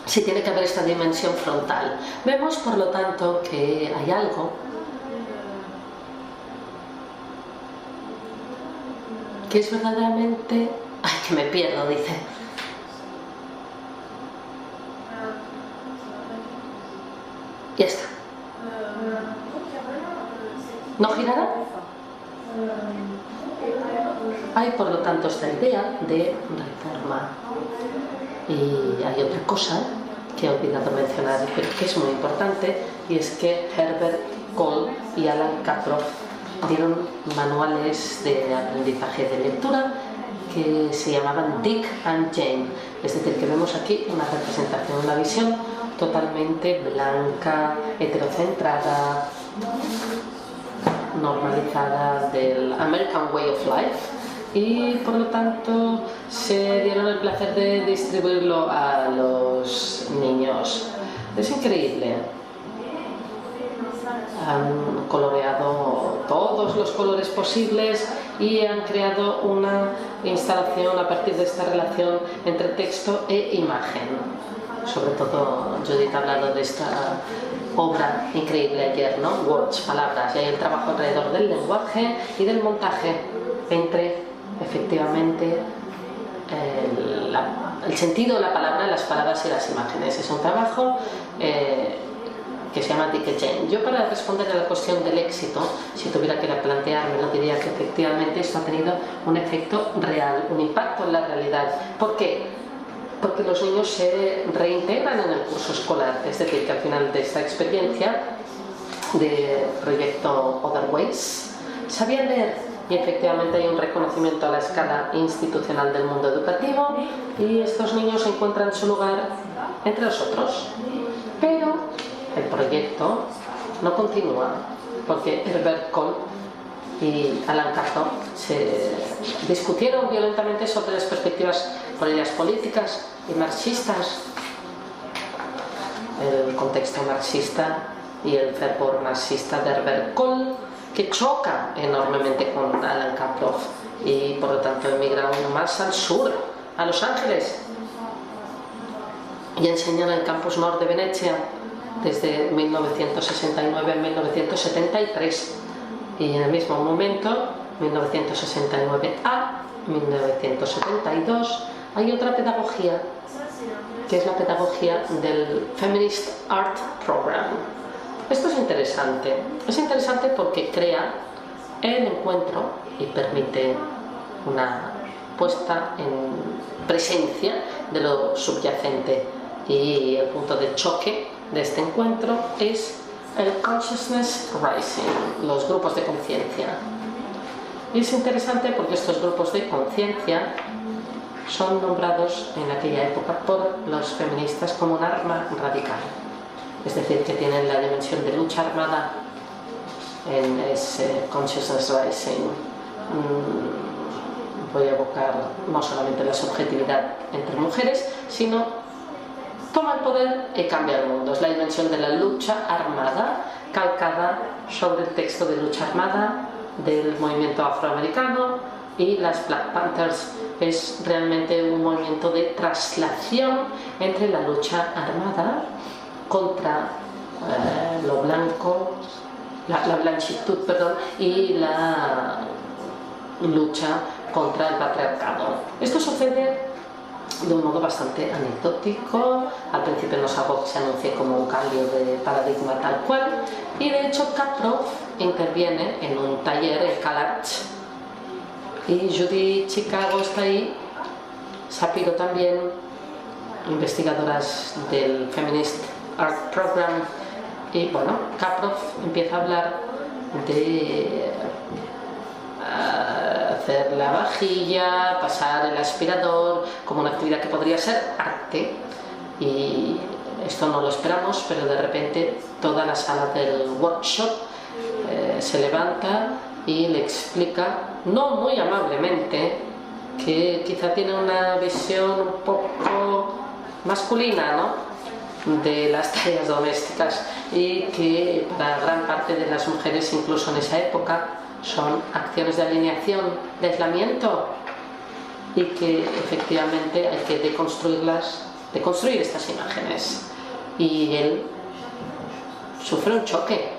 Si tiene que haber esta dimensión frontal. Vemos, por lo tanto, que hay algo que es verdaderamente... ¡Ay, que me pierdo!, dice. Ya está. ¿No girará? Hay por lo tanto esta idea de reforma. Y hay otra cosa que he olvidado mencionar, pero que es muy importante, y es que Herbert Cole y Alan Caproff dieron manuales de aprendizaje de lectura que se llamaban Dick and Jane. Es decir, que vemos aquí una representación, una visión totalmente blanca, heterocentrada, normalizada del American Way of Life, y por lo tanto se dieron el placer de distribuirlo a los niños. Es increíble. Han coloreado todos los colores posibles y han creado una instalación a partir de esta relación entre texto e imagen. Sobre todo Judith ha hablado de esta obra increíble ayer, ¿no? Words, palabras, y hay el trabajo alrededor del lenguaje y del montaje entre, efectivamente, el sentido de la palabra, las palabras y las imágenes. Es un trabajo que se llama Dick and Jane. Yo, para responder a la cuestión del éxito, si tuviera que planteármelo, diría que efectivamente esto ha tenido un efecto real, un impacto en la realidad. ¿Por qué? Porque los niños se reintegran en el curso escolar, es decir, que al final de esta experiencia de proyecto Other Ways sabían leer, y efectivamente hay un reconocimiento a la escala institucional del mundo educativo y estos niños encuentran su lugar entre los otros. Pero el proyecto no continúa porque Herbert Cole y Alan Caproff se discutieron violentamente sobre las perspectivas por ellas políticas y marxistas, el contexto marxista y el fervor marxista de Herbert Cole, que choca enormemente con Alan Caproff, y por lo tanto emigra aún más al sur, a Los Ángeles, y enseña en el Campus Nord de Venecia desde 1969 a 1973, y en el mismo momento, 1969 a 1972, hay otra pedagogía, que es la pedagogía del Feminist Art Program. Esto es interesante porque crea el encuentro y permite una puesta en presencia de lo subyacente, y el punto de choque de este encuentro es el Consciousness Rising, los grupos de conciencia. Y es interesante porque estos grupos de conciencia son nombrados en aquella época por los feministas como un arma radical, es decir, que tienen la dimensión de lucha armada en ese Consciousness Rising. Voy a evocar no solamente la subjetividad entre mujeres, sino toma el poder y cambia el mundo. Es la dimensión de la lucha armada calcada sobre el texto de lucha armada del movimiento afroamericano, y las Black Panthers es realmente un movimiento de traslación entre la lucha armada contra lo blanco, la blanchitud, perdón, y la lucha contra el patriarcado. Esto sucede de un modo bastante anecdótico. Al principio no es algo que se anuncie como un cambio de paradigma tal cual, y de hecho Caproff interviene en un taller en CalArts, y Judy Chicago está ahí, Sapiro también, investigadoras del Feminist Art Program, y bueno, Caproff empieza a hablar de hacer la vajilla, pasar el aspirador, como una actividad que podría ser arte, y esto no lo esperamos, pero de repente toda la sala del workshop se levanta y le explica, no muy amablemente, que quizá tiene una visión un poco masculina, ¿no?, de las tareas domésticas, y que para gran parte de las mujeres, incluso en esa época, son acciones de alineación, de aislamiento, y que efectivamente hay que deconstruir estas imágenes. Y él sufre un choque,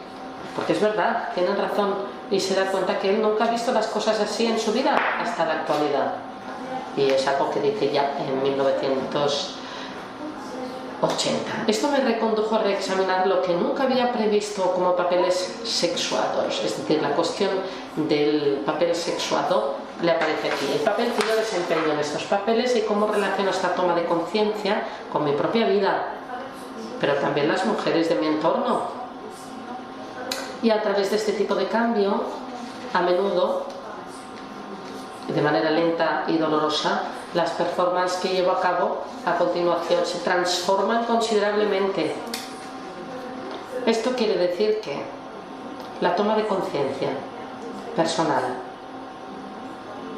porque es verdad, tienen razón, y se da cuenta que él nunca ha visto las cosas así en su vida hasta la actualidad, y es algo que dice ya en 1980. Esto me recondujo a reexaminar lo que nunca había previsto como papeles sexuados, es decir, la cuestión del papel sexuado le aparece aquí. El papel que yo desempeño en estos papeles y cómo relaciono esta toma de conciencia con mi propia vida, pero también las mujeres de mi entorno. Y a través de este tipo de cambio, a menudo, de manera lenta y dolorosa, las performances que llevo a cabo a continuación se transforman considerablemente. Esto quiere decir que la toma de conciencia personal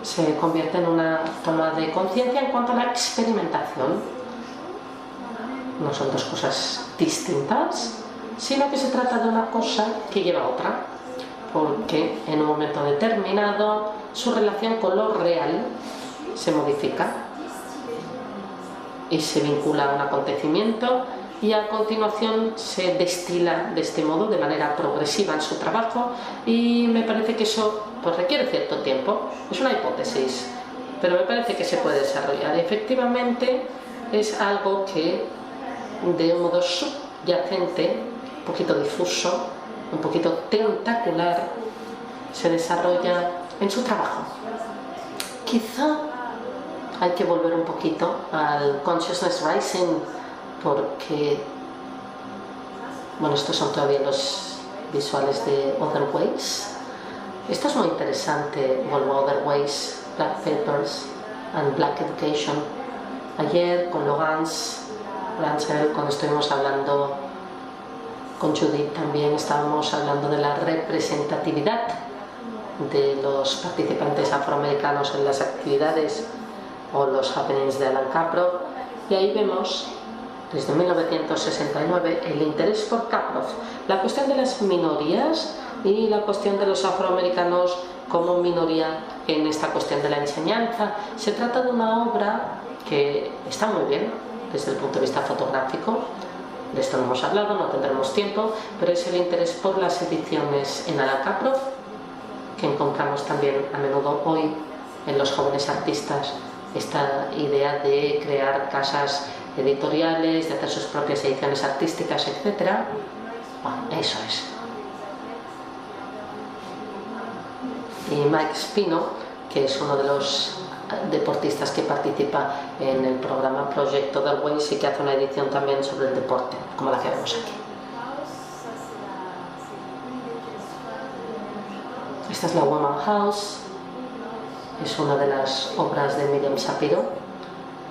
se convierte en una toma de conciencia en cuanto a la experimentación. No son dos cosas distintas, sino que se trata de una cosa que lleva a otra, porque en un momento determinado su relación con lo real se modifica y se vincula a un acontecimiento y a continuación se destila de este modo de manera progresiva en su trabajo, y me parece que eso pues requiere cierto tiempo. Es una hipótesis, pero me parece que se puede desarrollar. Efectivamente es algo que de un modo subyacente, un poquito difuso, un poquito tentacular, se desarrolla en su trabajo. Quizá hay que volver un poquito al Consciousness Rising, porque, bueno, estos son todavía los visuales de Other Ways. Esto es muy interesante. Vuelvo a Other Ways, Black Papers and Black Education. Ayer con Logans, cuando estuvimos hablando con Judith, también estábamos hablando de la representatividad de los participantes afroamericanos en las actividades o los happenings de Alan Kaproff, y ahí vemos desde 1969 el interés por Kaproff, la cuestión de las minorías y la cuestión de los afroamericanos como minoría en esta cuestión de la enseñanza. Se trata de una obra que está muy bien desde el punto de vista fotográfico. De esto no hemos hablado, no tendremos tiempo, pero es el interés por las ediciones en Alan Kaproff, que encontramos también a menudo hoy en los jóvenes artistas, esta idea de crear casas editoriales, de hacer sus propias ediciones artísticas, etc. Bueno, eso es. Y Mike Spino, que es uno de los deportistas que participa en el programa Project Other Ways y que hace una edición también sobre el deporte, como la que vemos aquí. Esta es la Woman House, es una de las obras de Miriam Shapiro,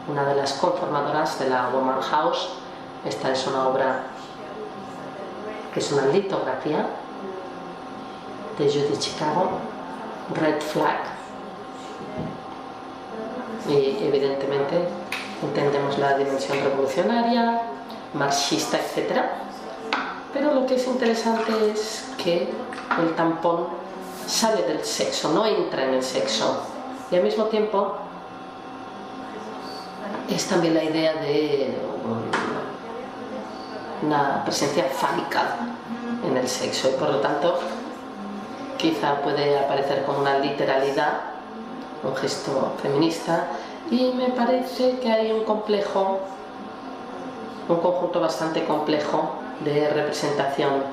una de las conformadoras de la Woman House. Esta es una obra que es una litografía de Judith Chicago, Red Flag, y evidentemente entendemos la dimensión revolucionaria, marxista, etc. Pero lo que es interesante es que el tampón sale del sexo, no entra en el sexo, y al mismo tiempo es también la idea de una presencia fálica en el sexo, y por lo tanto quizá puede aparecer como una literalidad, un gesto feminista, y me parece que hay un conjunto bastante complejo de representación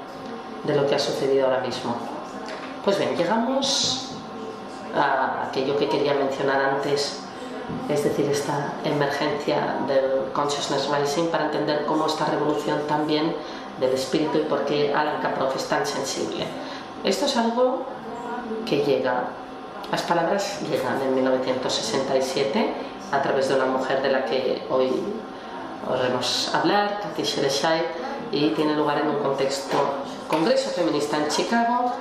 de lo que ha sucedido ahora mismo. Pues bien, llegamos a aquello que quería mencionar antes, es decir, esta emergencia del Consciousness Rising, para entender cómo esta revolución también del espíritu y por qué Alan Kaproff es tan sensible. Esto es algo que llega, las palabras llegan en 1967 a través de una mujer de la que hoy oiremos hablar, Kathy Shireshai, y tiene lugar en un congreso feminista en Chicago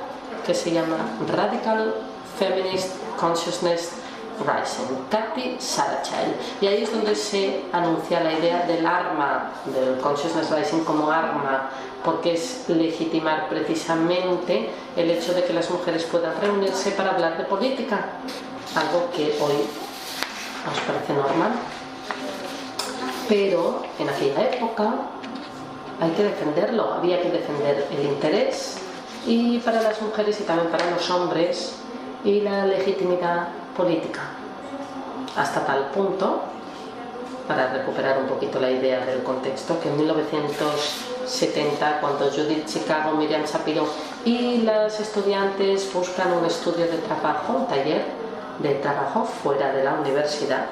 que se llama Radical Feminist Consciousness Rising, Kathy Shireshai, y ahí es donde se anuncia la idea del arma, del Consciousness Rising como arma, porque es legitimar precisamente el hecho de que las mujeres puedan reunirse para hablar de política, algo que hoy nos parece normal, pero en aquella época hay que defenderlo, había que defender el interés, y para las mujeres y también para los hombres, y la legitimidad política, hasta tal punto, para recuperar un poquito la idea del contexto, que en 1970, cuando Judith Chicago, Miriam Shapiro y las estudiantes buscan un estudio de trabajo, un taller de trabajo fuera de la universidad,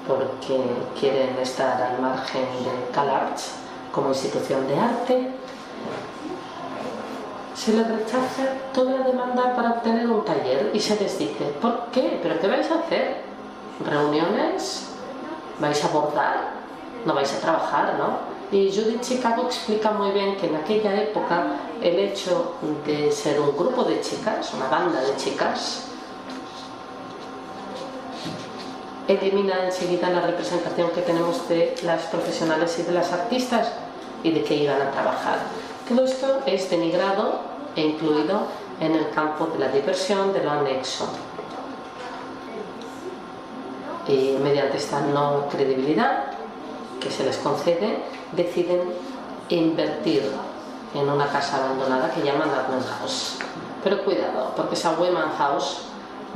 porque quieren estar al margen de CalArts como institución de arte. Se les rechaza toda la demanda para obtener un taller y se les dice, ¿por qué? ¿Pero qué vais a hacer? ¿Reuniones? ¿Vais a abordar? ¿No vais a trabajar, no? Y Judith Chicago explica muy bien que en aquella época el hecho de ser un grupo de chicas, una banda de chicas, elimina enseguida la representación que tenemos de las profesionales y de las artistas y de que iban a trabajar. Todo esto es denigrado e incluido en el campo de la diversión, de lo anexo. Y mediante esta no credibilidad que se les concede, deciden invertir en una casa abandonada que llaman Adman House. Pero cuidado, porque esa Women House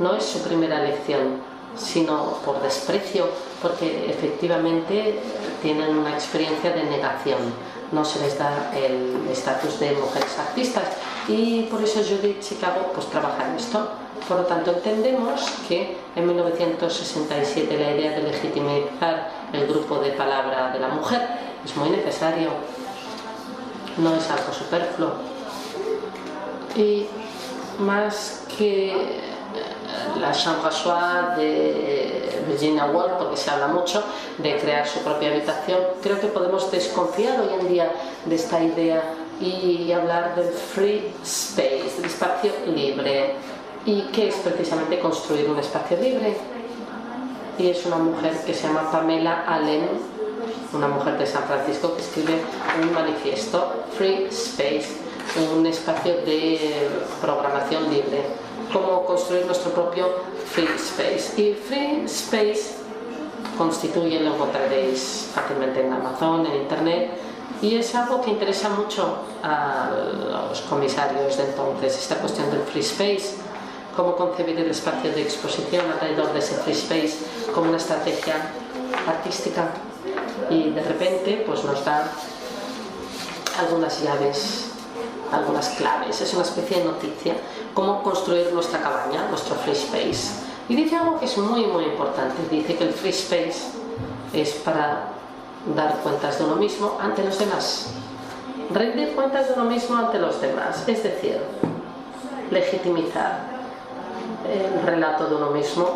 no es su primera elección, sino por desprecio, porque efectivamente tienen una experiencia de negación, no se les da el estatus de mujeres artistas, y por eso Judith Chicago pues trabaja en esto. Por lo tanto, entendemos que en 1967 la idea de legitimizar el grupo de palabra de la mujer es muy necesario, no es algo superfluo. Y más que la chambre à soi de Virginia Woolf, porque se habla mucho de crear su propia habitación, creo que podemos desconfiar hoy en día de esta idea y hablar del free space, del espacio libre. ¿Y qué es precisamente construir un espacio libre? Y es una mujer que se llama Pamela Allen, una mujer de San Francisco, que escribe un manifiesto, Free Space, un espacio de programación libre, cómo construir nuestro propio Free Space. Y Free Space constituye, lo encontraréis fácilmente en Amazon, en Internet, y es algo que interesa mucho a los comisarios de entonces, esta cuestión del Free Space, cómo concebir el espacio de exposición alrededor de ese Free Space como una estrategia artística. Y de repente pues nos da algunas llaves, algunas claves, es una especie de noticia, cómo construir nuestra cabaña, nuestro Free Space. Y dice algo que es muy importante, dice que el Free Space es para dar cuentas de uno mismo ante los demás, rendir cuentas de uno mismo ante los demás, es decir, legitimizar el relato de uno mismo,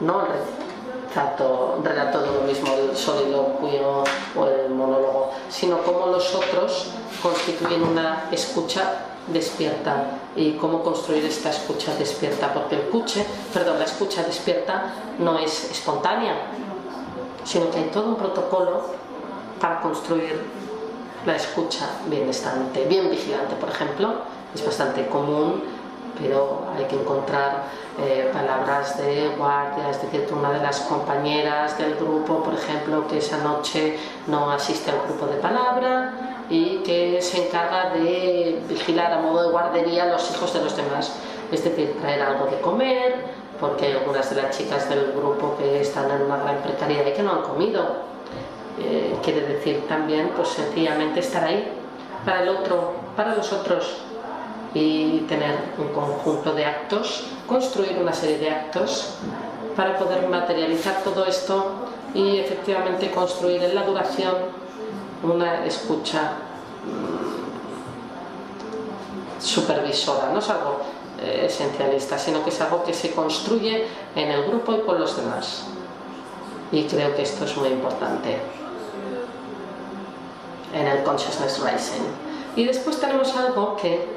no el relato de uno mismo, el soliloquio o el monólogo, sino cómo los otros constituyen una escucha despierta y cómo construir esta escucha despierta, porque la escucha despierta no es espontánea, sino que hay todo un protocolo para construir la escucha bien estante, bien vigilante, por ejemplo. Es bastante común, pero hay que encontrar palabras de guardia, es decir, que una de las compañeras del grupo, por ejemplo, que esa noche no asiste al grupo de palabra y que se encarga de vigilar a modo de guardería a los hijos de los demás, es decir, traer algo de comer, porque hay algunas de las chicas del grupo que están en una gran precariedad y que no han comido. Quiere decir también, pues sencillamente estar ahí para el otro, para los otros, y tener un conjunto de actos, construir una serie de actos para poder materializar todo esto y efectivamente construir en la duración una escucha supervisora. No es algo esencialista, sino que es algo que se construye en el grupo y con los demás. Y creo que esto es muy importante en el Consciousness Rising. Y después tenemos algo que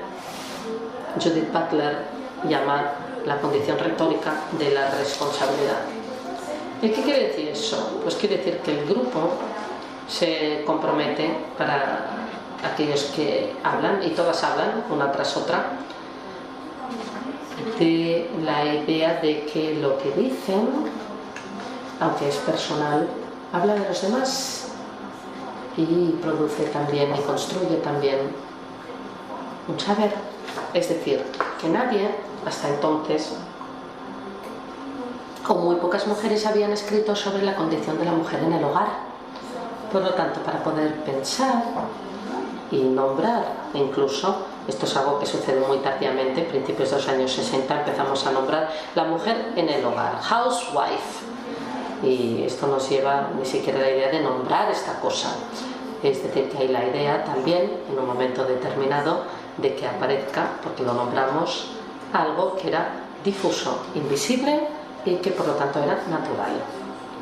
Judith Butler llama la condición retórica de la responsabilidad. ¿Y qué quiere decir eso? Pues quiere decir que el grupo se compromete, para aquellos que hablan, y todas hablan una tras otra, de la idea de que lo que dicen, aunque es personal, habla de los demás y produce también y construye también un saber. Es decir, que nadie, hasta entonces, o muy pocas mujeres habían escrito sobre la condición de la mujer en el hogar. Por lo tanto, para poder pensar y nombrar incluso Esto es algo que sucede muy tardíamente, principios de los años 60 empezamos a nombrar la mujer en el hogar, housewife. Y esto nos lleva ni siquiera a la idea de nombrar esta cosa. Es decir, que hay la idea también, en un momento determinado, de que aparezca, porque lo nombramos, algo que era difuso, invisible y que por lo tanto era natural,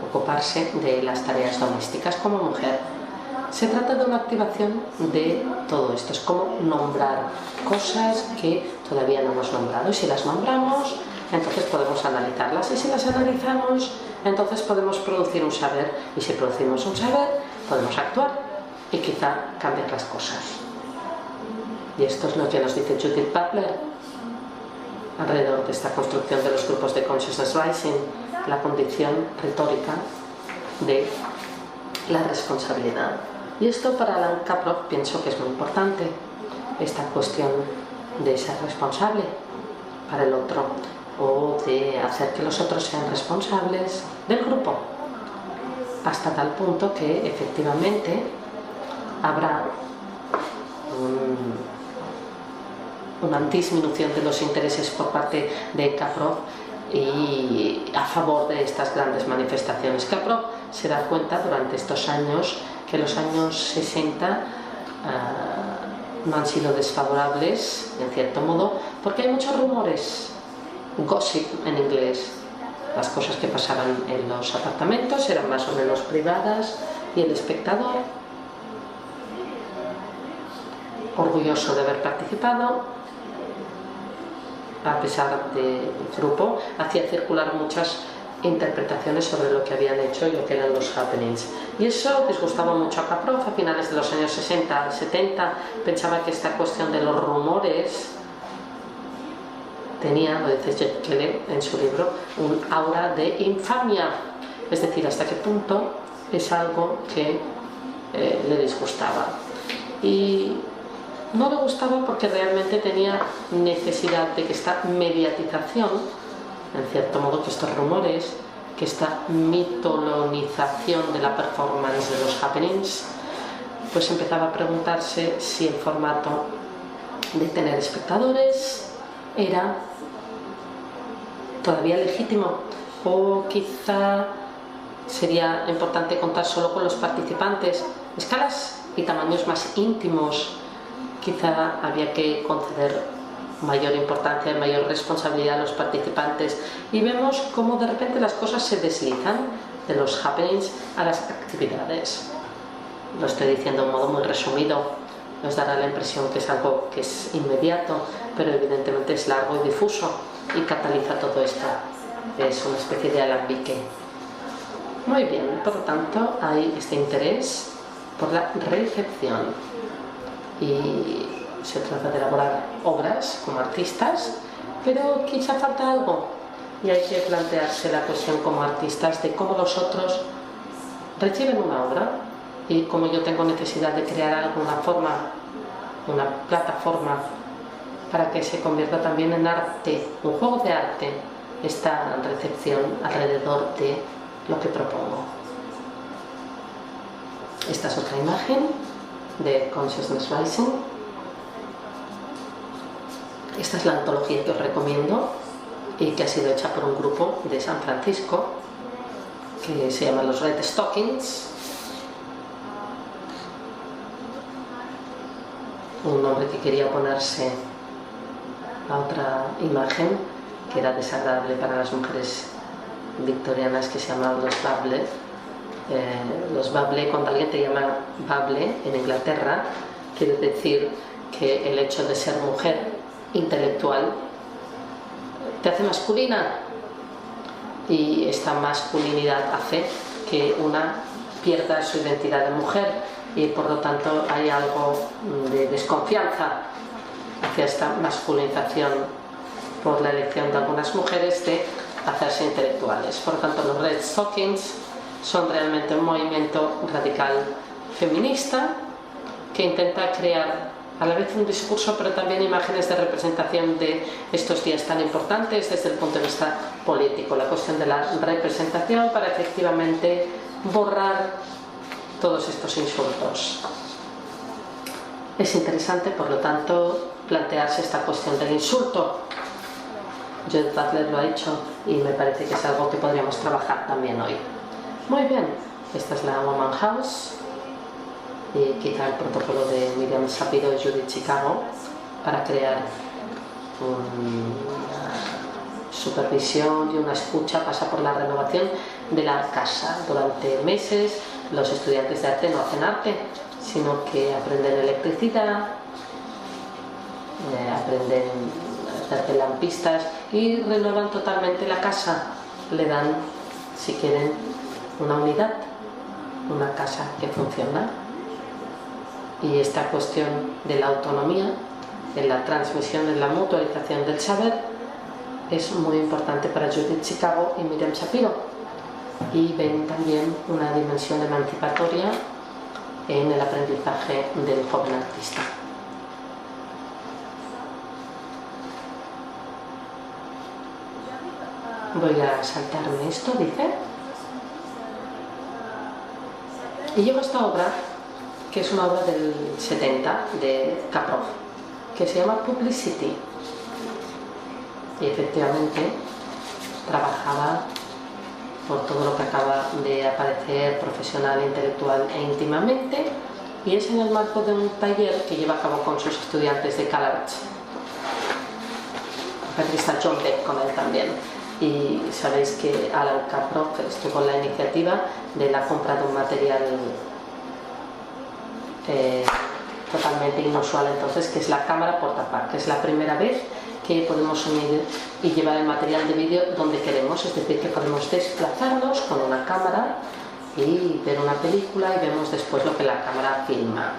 ocuparse de las tareas domésticas como mujer. Se trata de una activación de todo esto, es como nombrar cosas que todavía no hemos nombrado, y si las nombramos, entonces podemos analizarlas, y si las analizamos, entonces podemos producir un saber, y si producimos un saber, podemos actuar y quizá cambiar las cosas. Y esto es lo que nos dice Judith Butler alrededor de esta construcción de los grupos de Consciousness Rising, la condición retórica de la responsabilidad. Y esto para Alan Kaprock pienso que es muy importante, esta cuestión de ser responsable para el otro, o de hacer que los otros sean responsables del grupo, hasta tal punto que efectivamente habrá una disminución de los intereses por parte de Kaprock y a favor de estas grandes manifestaciones. Kaprock se da cuenta durante estos años que los años 60 no han sido desfavorables, en cierto modo, porque hay muchos rumores, gossip en inglés. Las cosas que pasaban en los apartamentos eran más o menos privadas y el espectador, orgulloso de haber participado, a pesar del grupo, hacía circular muchas interpretaciones sobre lo que habían hecho y lo que eran los happenings. Y eso disgustaba mucho a Kaprock. A finales de los años 60, 70, pensaba que esta cuestión de los rumores tenía, lo dice Jeff Kelly en su libro, un aura de infamia. Es decir, hasta qué punto es algo que le disgustaba. Y no le gustaba porque realmente tenía necesidad de que esta mediatización, en cierto modo, que estos rumores, que esta mitolonización de la performance de los happenings, pues empezaba a preguntarse si el formato de tener espectadores era todavía legítimo, o quizá sería importante contar solo con los participantes. Escalas y tamaños más íntimos, quizá había que conceder mayor importancia y mayor responsabilidad a los participantes, y vemos cómo de repente las cosas se deslizan de los happenings a las actividades. Lo estoy diciendo de un modo muy resumido, nos dará la impresión que es algo que es inmediato, pero evidentemente es largo y difuso y cataliza todo esto. Es una especie de alambique. Muy bien, por lo tanto hay este interés por la recepción, y se trata de elaborar obras como artistas, pero quizá falta algo, y hay que plantearse la cuestión como artistas de cómo los otros reciben una obra, y cómo yo tengo necesidad de crear alguna forma, una plataforma para que se convierta también en arte, un juego de arte, esta recepción alrededor de lo que propongo. Esta es otra imagen de Consciousness Rising. Esta es la antología que os recomiendo y que ha sido hecha por un grupo de San Francisco que se llama los Red Stockings. Un hombre que quería ponerse a otra imagen que era desagradable para las mujeres victorianas, que se llamaban los Bable. Los Bable, cuando alguien te llama Bable en Inglaterra, quiere decir que el hecho de ser mujer intelectual te hace masculina, y esta masculinidad hace que una pierda su identidad de mujer, y por lo tanto hay algo de desconfianza hacia esta masculinización por la elección de algunas mujeres de hacerse intelectuales. Por lo tanto, los Red Stockings son realmente un movimiento radical feminista que intenta crear a la vez un discurso, pero también imágenes de representación de estos días tan importantes desde el punto de vista político, la cuestión de la representación para efectivamente borrar todos estos insultos. Es interesante, por lo tanto, plantearse esta cuestión del insulto. Judith Butler lo ha hecho y me parece que es algo que podríamos trabajar también hoy. Muy bien, esta es la Woman House y quizá el protocolo de Miriam Shapiro y Judith Chicago para crear una supervisión y una escucha. Pasa por la renovación de la casa. Durante meses los estudiantes de arte no hacen arte, sino que aprenden electricidad, aprenden a hacer lampistas y renuevan totalmente la casa. Le dan, si quieren, una unidad, una casa que funciona. Y esta cuestión de la autonomía, de la transmisión, de la mutualización del saber es muy importante para Judith Chicago y Miriam Shapiro, y ven también una dimensión emancipatoria en el aprendizaje del joven artista. Voy a saltarme esto, dice, y llevo esta obra, que es una obra del 70 de Caprof, que se llama Publicity, y efectivamente trabajaba por todo lo que acaba de aparecer profesional, intelectual e íntimamente, y es en el marco de un taller que lleva a cabo con sus estudiantes de CalArts. Aquí está John Beck con él también, y sabéis que Alan Caprof estuvo en la iniciativa de la compra de un material totalmente inusual entonces, que es la cámara portapack, que es la primera vez que podemos unir y llevar el material de vídeo donde queremos, es decir, que podemos desplazarnos con una cámara y ver una película y vemos después lo que la cámara filma.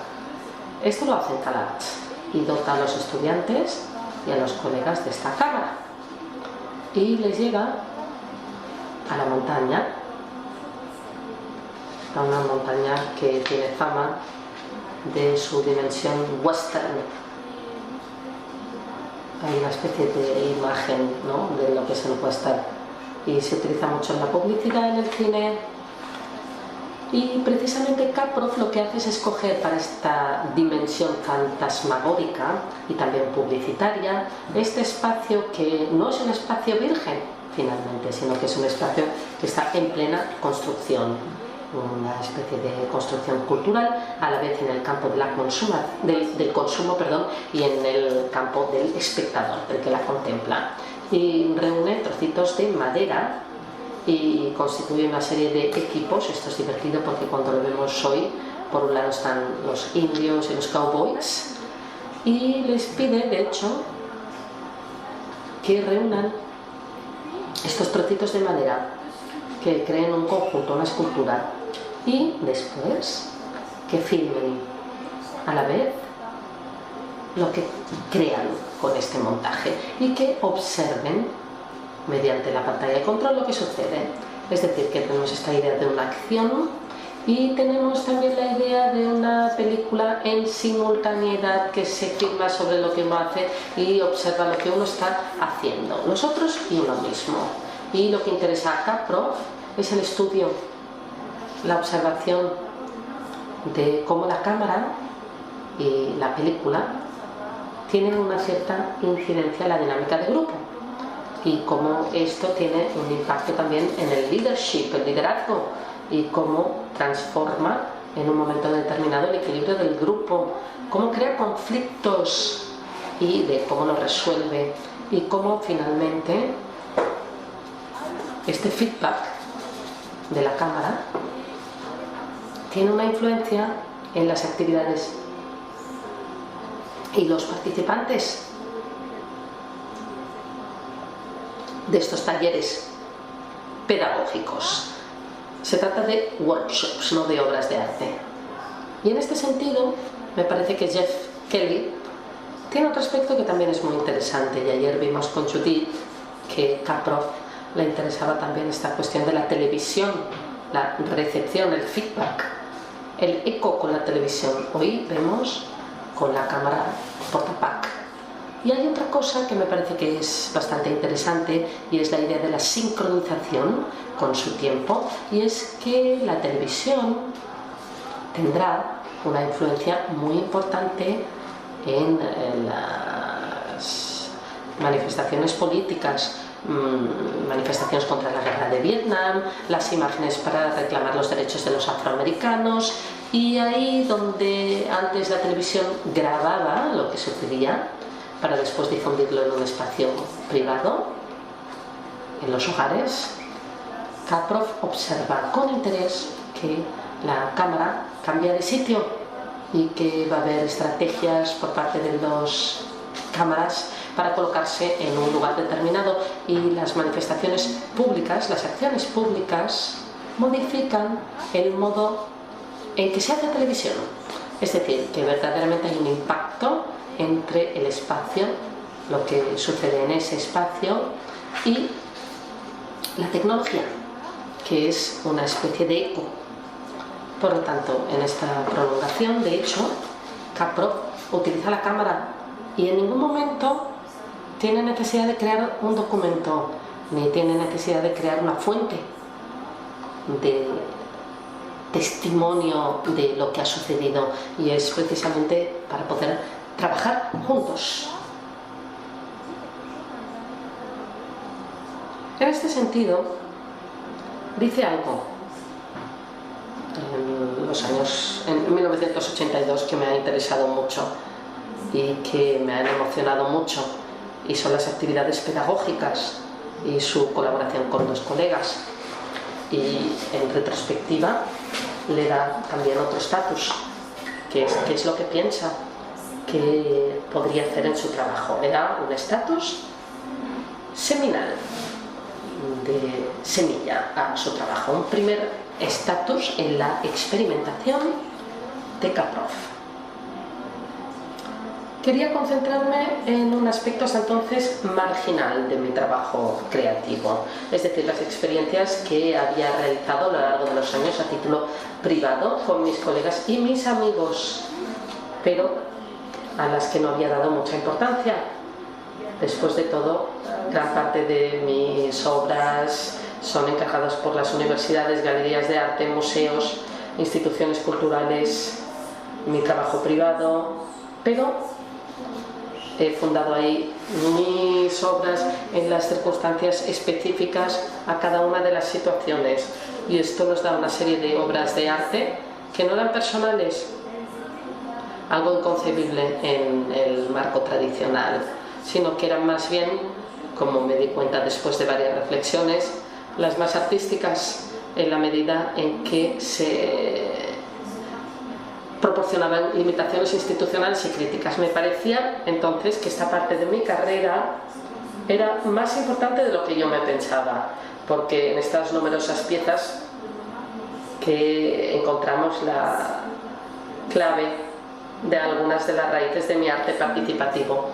Esto lo hacen CalArts y dota a los estudiantes y a los colegas de esta cámara y les lleva a la montaña, a una montaña que tiene fama de su dimensión western. Hay una especie de imagen, ¿no?, de lo que es el western, y se utiliza mucho en la publicidad, en el cine, y precisamente Caprof lo que hace es escoger para esta dimensión fantasmagórica y también publicitaria este espacio que no es un espacio virgen finalmente, sino que es un espacio que está en plena construcción, una especie de construcción cultural, a la vez en el campo de del consumo y en el campo del espectador, del que la contempla, y reúne trocitos de madera y constituye una serie de equipos. Esto es divertido porque cuando lo vemos hoy, por un lado están los indios y los cowboys, y les pide de hecho que reúnan estos trocitos de madera, que creen un conjunto, una escultura, y después que filmen a la vez lo que crean con este montaje y que observen mediante la pantalla de control lo que sucede. Es decir, que tenemos esta idea de una acción y tenemos también la idea de una película en simultaneidad que se filma sobre lo que uno hace y observa lo que uno está haciendo, los otros y uno mismo. Y lo que interesa a Caprof es el estudio, la observación de cómo la cámara y la película tienen una cierta incidencia en la dinámica de grupo y cómo esto tiene un impacto también en el leadership, el liderazgo, y cómo transforma en un momento determinado el equilibrio del grupo, cómo crea conflictos y de cómo los resuelve, y cómo finalmente este feedback de la cámara tiene una influencia en las actividades y los participantes de estos talleres pedagógicos. Se trata de workshops, no de obras de arte. Y en este sentido, me parece que Jeff Kelly tiene otro aspecto que también es muy interesante, y ayer vimos con Judith que Caprof le interesaba también esta cuestión de la televisión, la recepción, el feedback, el eco con la televisión. Hoy vemos con la cámara portapack. Y hay otra cosa que me parece que es bastante interesante, y es la idea de la sincronización con su tiempo, y es que la televisión tendrá una influencia muy importante en la manifestaciones políticas, manifestaciones contra la guerra de Vietnam, las imágenes para reclamar los derechos de los afroamericanos, y ahí donde antes la televisión grababa lo que sucedía para después difundirlo en un espacio privado, en los hogares, Kaprov observa con interés que la cámara cambia de sitio y que va a haber estrategias por parte de las cámaras para colocarse en un lugar determinado, y las manifestaciones públicas, las acciones públicas, modifican el modo en que se hace televisión. Es decir, que verdaderamente hay un impacto entre el espacio, lo que sucede en ese espacio, y la tecnología, que es una especie de eco. Por lo tanto, en esta prolongación, de hecho, Kaprov utiliza la cámara y en ningún momento tiene necesidad de crear un documento, ni tiene necesidad de crear una fuente de testimonio de lo que ha sucedido, y es precisamente para poder trabajar juntos. En este sentido, dice algo en 1982 que me ha interesado mucho y que me han emocionado mucho, y son las actividades pedagógicas y su colaboración con los colegas, y en retrospectiva le da también otro estatus, que es lo que piensa que podría hacer en su trabajo. Le da un estatus seminal, de semilla a su trabajo, un primer estatus en la experimentación de Kaprov. Quería concentrarme en un aspecto hasta entonces marginal de mi trabajo creativo, es decir, las experiencias que había realizado a lo largo de los años a título privado con mis colegas y mis amigos, pero a las que no había dado mucha importancia. Después de todo, gran parte de mis obras son encajadas por las universidades, galerías de arte, museos, instituciones culturales, mi trabajo privado, pero he fundado ahí mis obras en las circunstancias específicas a cada una de las situaciones, y esto nos da una serie de obras de arte que no eran personales, algo inconcebible en el marco tradicional, sino que eran más bien, como me di cuenta después de varias reflexiones, las más artísticas, en la medida en que se proporcionaban limitaciones institucionales y críticas. Me parecía entonces que esta parte de mi carrera era más importante de lo que yo me pensaba, porque en estas numerosas piezas que encontramos la clave de algunas de las raíces de mi arte participativo,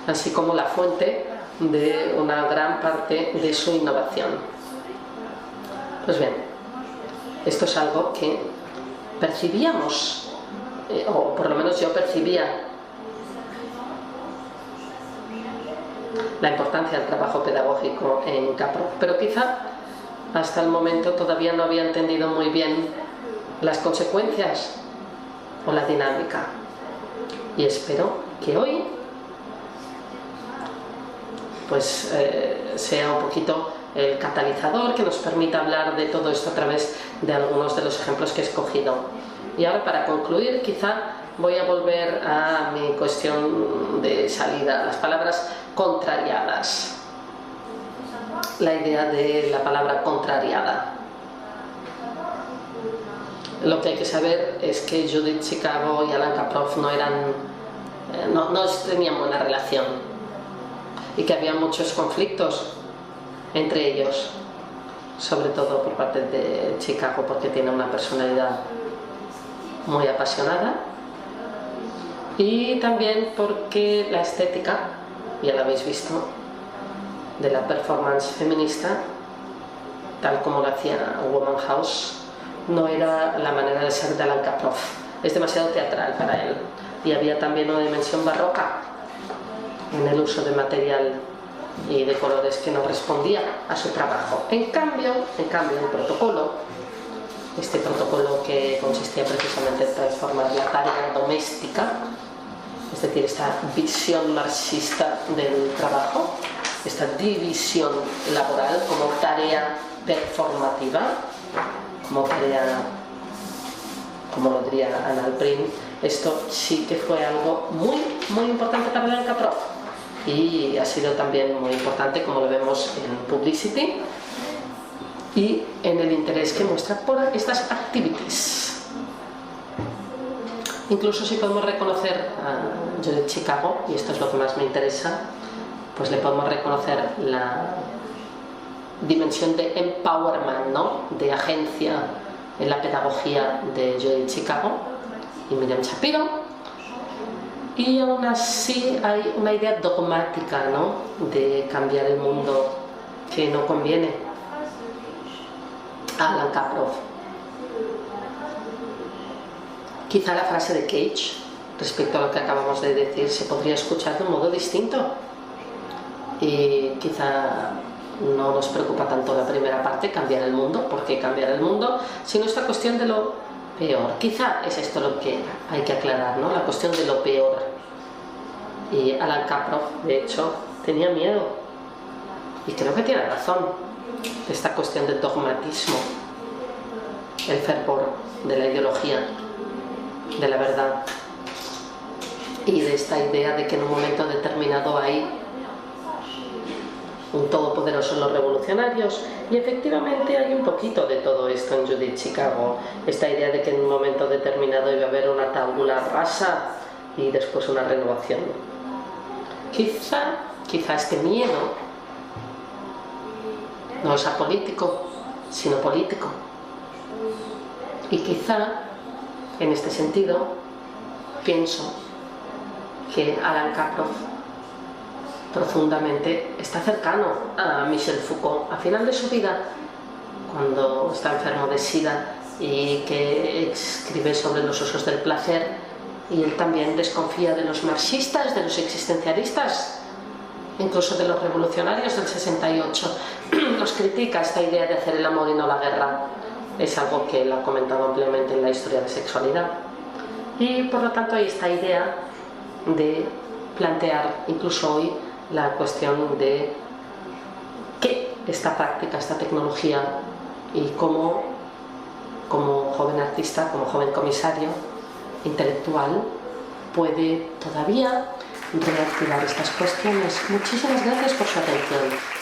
así como la fuente de una gran parte de su innovación. Pues bien, esto es algo que percibíamos, o por lo menos yo percibía, la importancia del trabajo pedagógico en Kaprov, pero quizá hasta el momento todavía no había entendido muy bien las consecuencias o la dinámica, y espero que hoy pues sea un poquito el catalizador que nos permita hablar de todo esto a través de algunos de los ejemplos que he escogido. Y ahora, para concluir, quizá voy a volver a mi cuestión de salida, las palabras contrariadas, la idea de la palabra contrariada. Lo que hay que saber es que Judith Chicago y Alan Kaprov no tenían buena relación, y que había muchos conflictos entre ellos, sobre todo por parte de Chicago, porque tiene una personalidad muy apasionada, y también porque la estética, ya la habéis visto, de la performance feminista, tal como lo hacía Woman House, no era la manera de ser de Alan Kaprov. Es demasiado teatral para él, y había también una dimensión barroca en el uso de material y de colores que no respondía a su trabajo. En cambio el protocolo, este protocolo que consistía precisamente en transformar la tarea doméstica, es decir, esta visión marxista del trabajo, esta división laboral como tarea performativa, como tarea, como lo diría Anna Alprin. Esto sí que fue algo muy, muy importante para el ANCAPROF y ha sido también muy importante, como lo vemos en Publicity y en el interés que muestra por estas activities. Incluso si podemos reconocer a Judith Chicago, y esto es lo que más me interesa, pues le podemos reconocer la dimensión de empowerment, ¿no?, de agencia en la pedagogía de Judith Chicago y Miriam Shapiro, y aún así hay una idea dogmática, ¿no?, de cambiar el mundo que no conviene a Alan Kaproff. Quizá la frase de Cage respecto a lo que acabamos de decir se podría escuchar de un modo distinto y quizá no nos preocupa tanto la primera parte, cambiar el mundo, ¿por qué cambiar el mundo?, sino esta cuestión de lo peor. Quizá es esto lo que hay que aclarar, ¿no?, la cuestión de lo peor. Y Alan Kaproff, de hecho, tenía miedo, y creo que tiene razón, de esta cuestión del dogmatismo, el fervor de la ideología, de la verdad, y de esta idea de que en un momento determinado hay un todopoderoso en los revolucionarios, y efectivamente hay un poquito de todo esto en Judith Chicago, esta idea de que en un momento determinado iba a haber una tabula rasa y después una renovación. Quizá este miedo no es apolítico, sino político, y quizá en este sentido pienso que Alan Kaproff profundamente está cercano a Michel Foucault. A final de su vida, cuando está enfermo de SIDA y que escribe sobre los usos del placer, y él también desconfía de los marxistas, de los existencialistas, incluso de los revolucionarios del 68. Los critica esta idea de hacer el amor y no la guerra. Es algo que él ha comentado ampliamente en la historia de sexualidad. Y por lo tanto hay esta idea de plantear incluso hoy la cuestión de qué esta práctica, esta tecnología, y cómo, como joven artista, como joven comisario intelectual, puede todavía reactivar estas cuestiones. Muchísimas gracias por su atención.